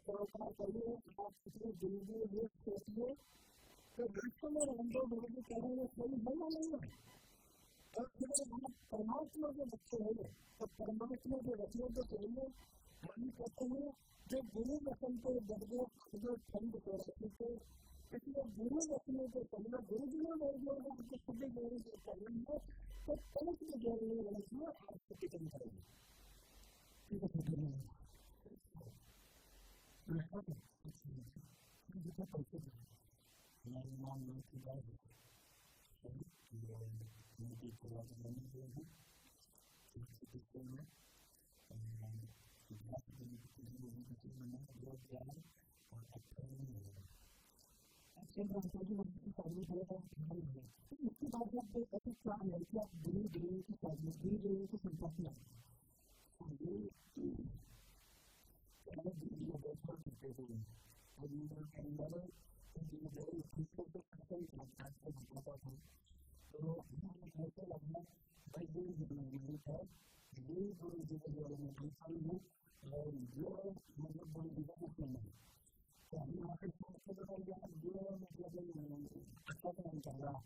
S10: सरोकार करिए, आप कितने जिंदगी में सोचिए। तो राष्ट्र में रंगो बड़े कह रहे हैं सही बना नहीं है और फिर आप परमात्मा के बच्चे हैं तो परमात्मा के बच्चों को चाहिए हम कहते हैं जो गुरु वचन को दर्जो जो ठंड को रखते थे, इसलिए गुरु वचनों को चलना गुरु जी ने बोल दिया आपको सभी गुरु को करना है तो कौन सी जरूरी रखना आपको कितनी करेंगे। ठीक है हमारे नाम लोग की बात है मोदी खुराक बनी हुई है और अच्छा नहीं होगा। अक्सर की शादी करेगा उसके बाद जब ऐसे क्या है कि आप गरीब गरीब की शादी गरीब गरीब की संपत्ति आती तो ऐसे लगना भाई जो जीवन है ये जो जीवन वाले में और जो मतलब बड़ी जीवन नहीं है तो हम यहाँ पे जो मतलब अच्छा काम कर रहा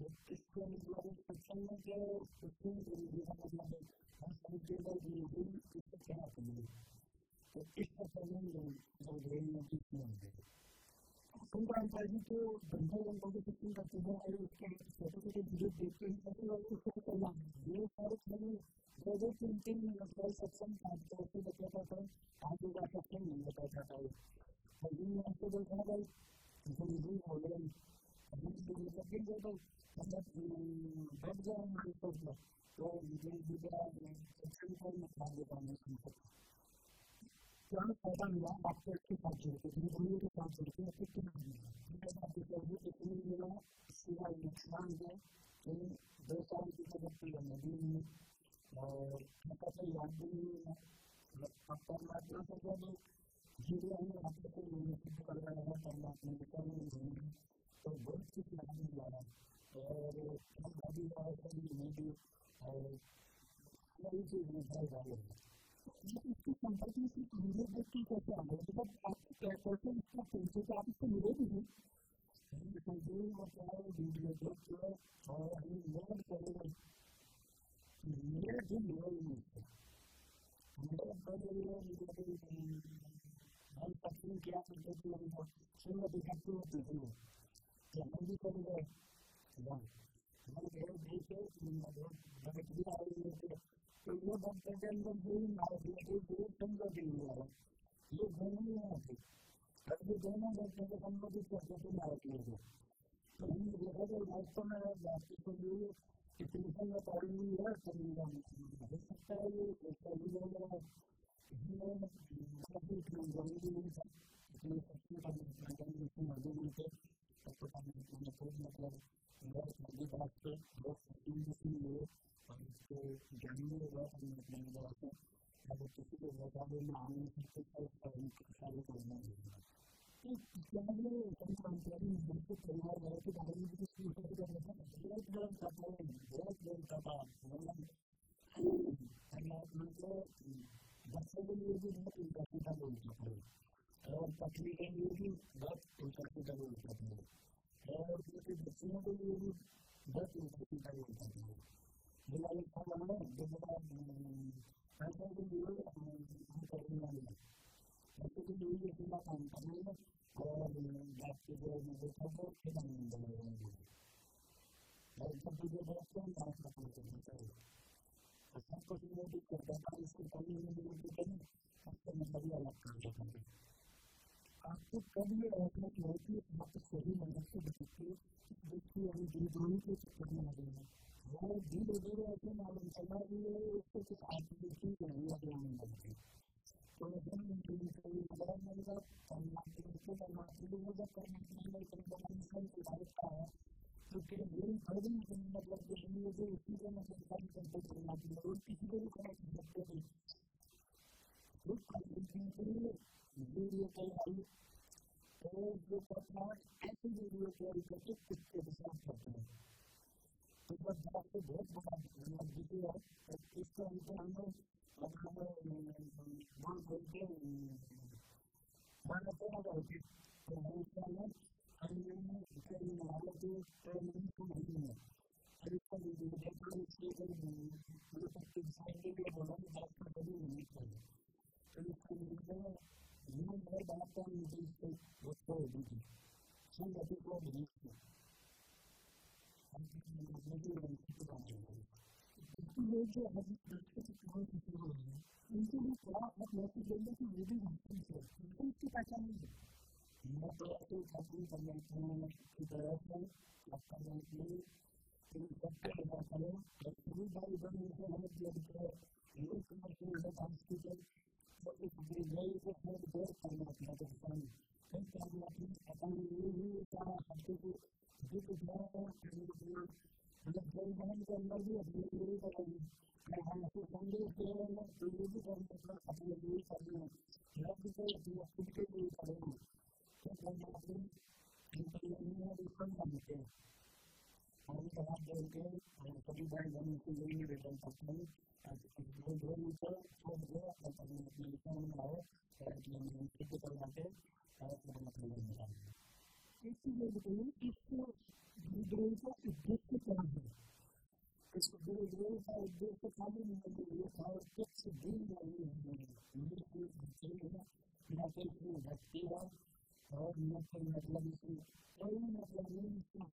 S10: इसको मतलब सत्संग में जो उसको मतलब हम समझेगा ये इसको क्या करेंगे तो इस तरह से जो रेलवे की होंगे संक्रांत पाल जी को धंधा लोगों को सत्संग करते हैं और उसके छोटे छोटे वीडियो देखते हैं ताकि लोग उसको करना ये सारे खाली दो दो तीन मिनट का सत्संग करते हैं बताता था आगे का सत्संग नहीं बताता था और ये आपको देखा भाई जो हो गए अभी तो मतलब बैठ जाएंगे तो मुझे सत्संग को मतलब बताने सुनते क्या फायदा मिला आपको इसके साथ जुड़के गुरु के साथ जुड़के आपको कितना मिला आपको चाहिए इतनी मिला इसका नुकसान है कि 2 साल की बच्ची नदी में और पता याद भी नहीं है आपका मात्रा तो जब जीरो है आपको कोई नहीं सिद्ध कर रहा है तब आपने बता नहीं तो बहुत कुछ नहीं मिला और हम अभी नहीं भी और नई चीज निकाल रहे हैं इसकी संपर्क में सिर्फ वीडियो देख के कैसे आ गए मतलब आपको कैसे इसका पहुंचे तो आप इसको मिले भी नहीं वीडियो देख के और हमें लोड करेगा मेरे भी मिले ही नहीं हम पसंद क्या करते थे हमको सुन दिखाते होते थे हम भी कर गए हम गए देखे भगत भी आ रही है तो ये भक्त के अंदर जो संगत ही हुआ है ये दोनों ही आते अब ये दोनों भक्तों को संबोधित करते थे नायक लोग तो हमने देखा तो वास्तव में बाकी को लिए इतनी संगत आई हुई है संविधान हो सकता है ये सही हो रहा है इतना जरूरी नहीं था इसलिए सबसे मजे मिलते मतलब नदी बात से लोग और इसको जानने होगा अगर किसी को बता देना आने से चालू करना होगा बिल्कुल परिवार वालों के बारे में बहुत गलत था मतलब बच्चों के लिए भी बहुत उल्टा सीधा बोलता था और पत्नी के लिए भी बहुत उल्टा सीधा बोलता था और उनके बच्चियों के लिए भी बहुत उल्टा सीधा बोलता था मेरा एक था मानो जब पैसों के लिए हम करने वाले पैसों के लिए ये पूरा काम करने और बात के जो मुझे था वो फिर हम बोलेंगे और सब चीजें देखते हैं बात करना चाहिए और सब कुछ मैं भी करता था इसको करने में भी मुझे कहीं सबसे मतलब ही अलग कर देता था आपको कब ये ऐसा कि होती है आपको सही मदद से बताइए देखिए अभी गिरधोनी के चक्कर में लगे हैं वो धीरे धीरे ऐसे मालूम चला भी है उसको कुछ आगे ठीक नहीं लगे नहीं लगती तो हम मदद मिलेगा मदद करने के लिए है तो फिर मेरी फर्ज मतलब जो उसी को मतलब काम करते करना चाहिए और किसी को भी खड़ा कर सकते थे वीडियो तैयारी तो जो करना ऐसे वीडियो तैयारी करके किसके विश्वास करते हैं तो जब बात से बहुत बड़ा वीडियो है इसको हमको हमें बहुत बोलते माना तो लगा होती तो हम उसका पहचान नहीं मैं तो ऐसे खाती करने की तरह से आपका लिए सबसे बड़ा करो सभी भाई बहन को मदद दिया है ये समझ में हॉस्पिटल तो इस बीमारी को बहुत दूर करना चाहिए कई सारे अपनी अपनी ये सारा हमको को जो कुछ मतलब भाई बहन के अंदर भी अपनी पूरी करेंगे मैं हमको संदेश दे रहे हैं तो ये भी करना अपने लिए करना है भी कोई खुद के लिए करेंगे हम जवाब देंगे सभी भाई बहन को यही रिटर्न करते हैं जो नीचे छोड़ दो अपने लिखा में आओ करवाते एक चीज ये बताइए, इस विद्रोह का उद्देश्य क्या है? इस विद्रोह का उद्देश्य खाली नहीं है और कुछ भी नहीं है, ना कोई भक्ति है और न कोई मतलब इसमें कोई मतलब नहीं, इसमें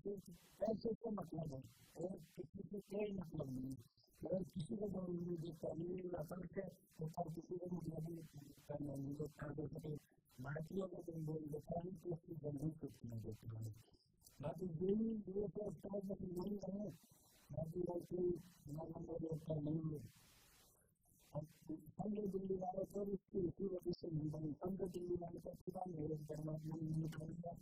S10: पैसे का मतलब है और किसी को कोई मतलब नहीं और किसी को जो कानूनी नफर है वो किसी को मतलब नहीं जो खाते भारतीयों को बताने की उसकी जल्दी कुछ नहीं देती है। बाकी यही ये तो नहीं है, बाकी कोई नंबर नहीं है। हम लोग दिल्ली वाले तो इसकी इसी वजह से नहीं बनी, हम तो दिल्ली वाले का खुदा मेरे परमात्मा नहीं करेगा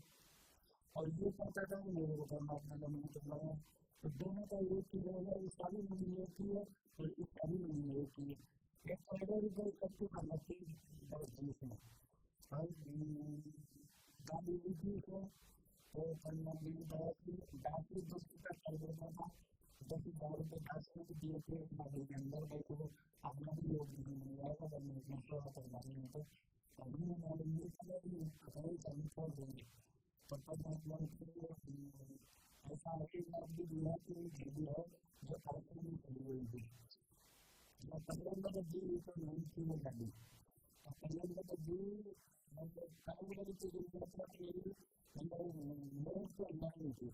S10: और ये कहता था मेरे को परमात्मा का नहीं करना है, तो दोनों का एक ही रहेगा। इस सारी नहीं एक ही है और इस सारी नहीं एक ही है। एक पैदा भी कोई सबको करना चाहिए बहुत चीज है और गाड़ी भी ठीक है तो करना भी डाकी दोस्ती का कर देना था जब दारू के पास में दिए थे नदी के अंदर गए तो अपना भी लोग नहीं आएगा जब मैं करवाने में तो अभी नहीं छोड़ देंगे तो ऐसा भी दिया कि भी है जो खाते नहीं चली हुई थी पहले दी तो नहीं थी वो गाड़ी पहले दी काम की जरूरत मेरे को नहीं थी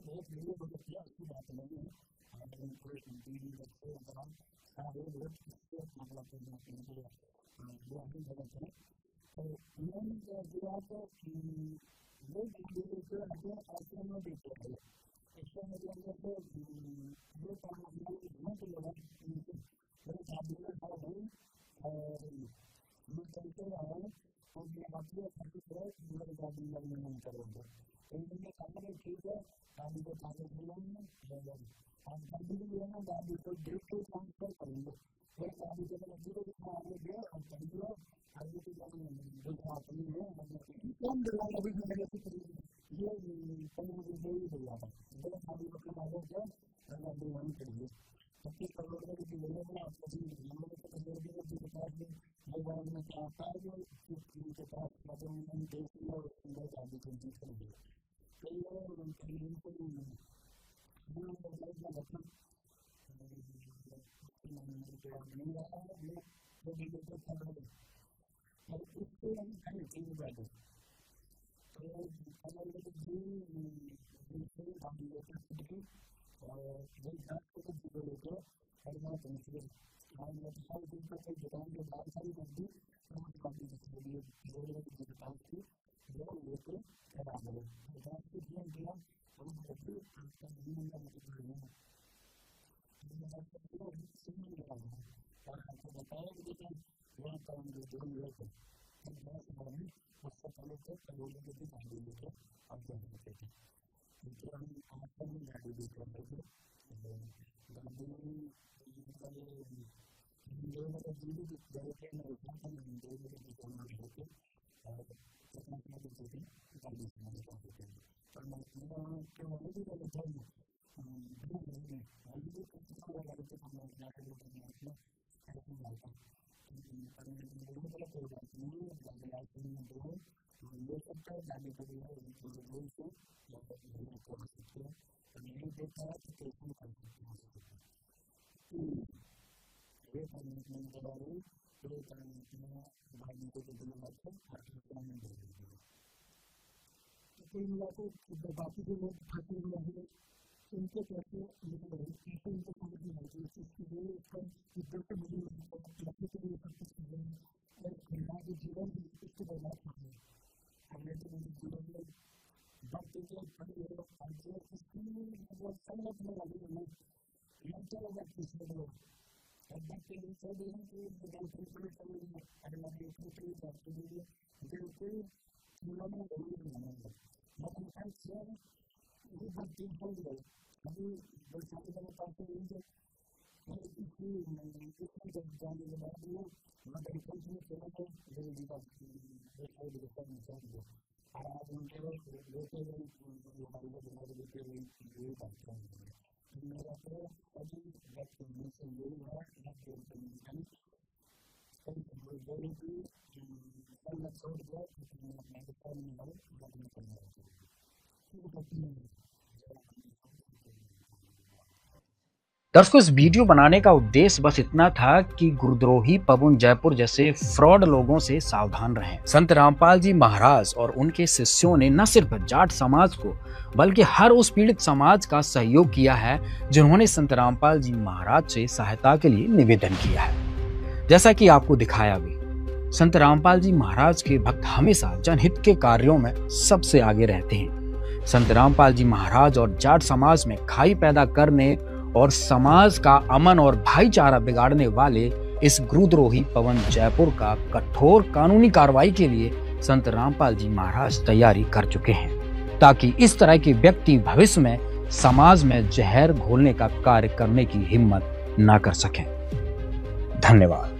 S10: बहुत वीडियो बहुत किया उसकी बात नहीं है आश्रम में देते हैं इसका मतलब तो जो मैं चलते रहा और मेरे गाड़ी नहीं करेंगे इनमें कमरे ठीक है गाड़ी को कागज मिलाएंगे हम गाड़ी भी लेना गाड़ी को देख के ट्रांसफर करेंगे फिर गाड़ी को आगे गए और चल लो आगे की जो अपनी है कम दिला अभी मेरे ये मुझे ही दिया था मेरे गाड़ी को आगे जाए और गाड़ी वहीं चाहिए सबके करोड़ की जरूरत है आपको के पास में मोबाइल में क्या आता है जो उनके पास मतलब देख लिया और सुंदर गाड़ी को जीत करेंगे कई लोग नहीं रहा है और उसको हम खाने चीज बात तो लेकर हर बार पहुँचे और दिन तक एक दुकान के बाहर सारी बंदी दुकान थी जो लेकर करा गए दिया और आपको बताया कि वहाँ काम जो हुए थे उससे पहले तो करोड़ों के भी गाड़ी लेकर अब जाते थे क्योंकि हम आजकल में गाड़ी देख रहे थे गाड़ी जीवी गए थे मैं रुका था लेके और गाड़ी चलाने जाते थे और मैं के वाले भी गए थे ये सबका गाड़ी करी है नहीं देखा है तो कैसे कर सकते हैं ये कमिटमेंट के बारे में ये कमिटमेंट भाई को कितने बात है नहीं दे देंगे तो कोई मिला को बाकी जो लोग फंसे हुए हैं उनके कैसे निकले कैसे उनको समझ नहीं आती है इसकी जो इधर से मुझे लड़के के लिए सब कुछ चीजें और महिला के जीवन इसको बर्बाद करते हैं हमने तो मेरे जीवन में बाकी जो खड़ी है आगे इसकी मतलब संगत में लगी है लड़के लोग किसी लोग ऐसा के लिए सब हैं कि बिल्कुल पूरे समझ में अरे मैं देखने के लिए बात करूँगी बिल्कुल चूल्हा में जरूर बनाऊंगा लेकिन ऐसे वो बहुत दिन हो गए अभी दो साल के पास नहीं है इसकी जब जाने के बाद वो मगर कुछ नहीं चला तो जल्दी बात देखा देखा नहीं चाहिए और आज उनके लेते हुए मोबाइल को बना देते हुए ये बात करेंगे मेरा तो अभी वक्त से यही है
S1: दर्शकों, इस वीडियो बनाने का उद्देश्य बस इतना था कि गुरुद्रोही पवन जयपुर जैसे फ्रॉड लोगों से सावधान रहें। संत रामपाल जी महाराज और उनके शिष्यों ने न सिर्फ जाट समाज को बल्कि हर उस पीड़ित समाज का सहयोग किया है जिन्होंने संत रामपाल जी महाराज से सहायता के लिए निवेदन किया है। जैसा कि आपको दिखाया भी, संत रामपाल जी महाराज के भक्त हमेशा जनहित के कार्यों में सबसे आगे रहते हैं। संत रामपाल जी महाराज और जाट समाज में खाई पैदा करने और समाज का अमन और भाईचारा बिगाड़ने वाले इस गुरुद्रोही पवन जयपुर का कठोर कानूनी कार्रवाई के लिए संत रामपाल जी महाराज तैयारी कर चुके हैं, ताकि इस तरह के व्यक्ति भविष्य में समाज में जहर घोलने का कार्य करने की हिम्मत न कर सकें। धन्यवाद।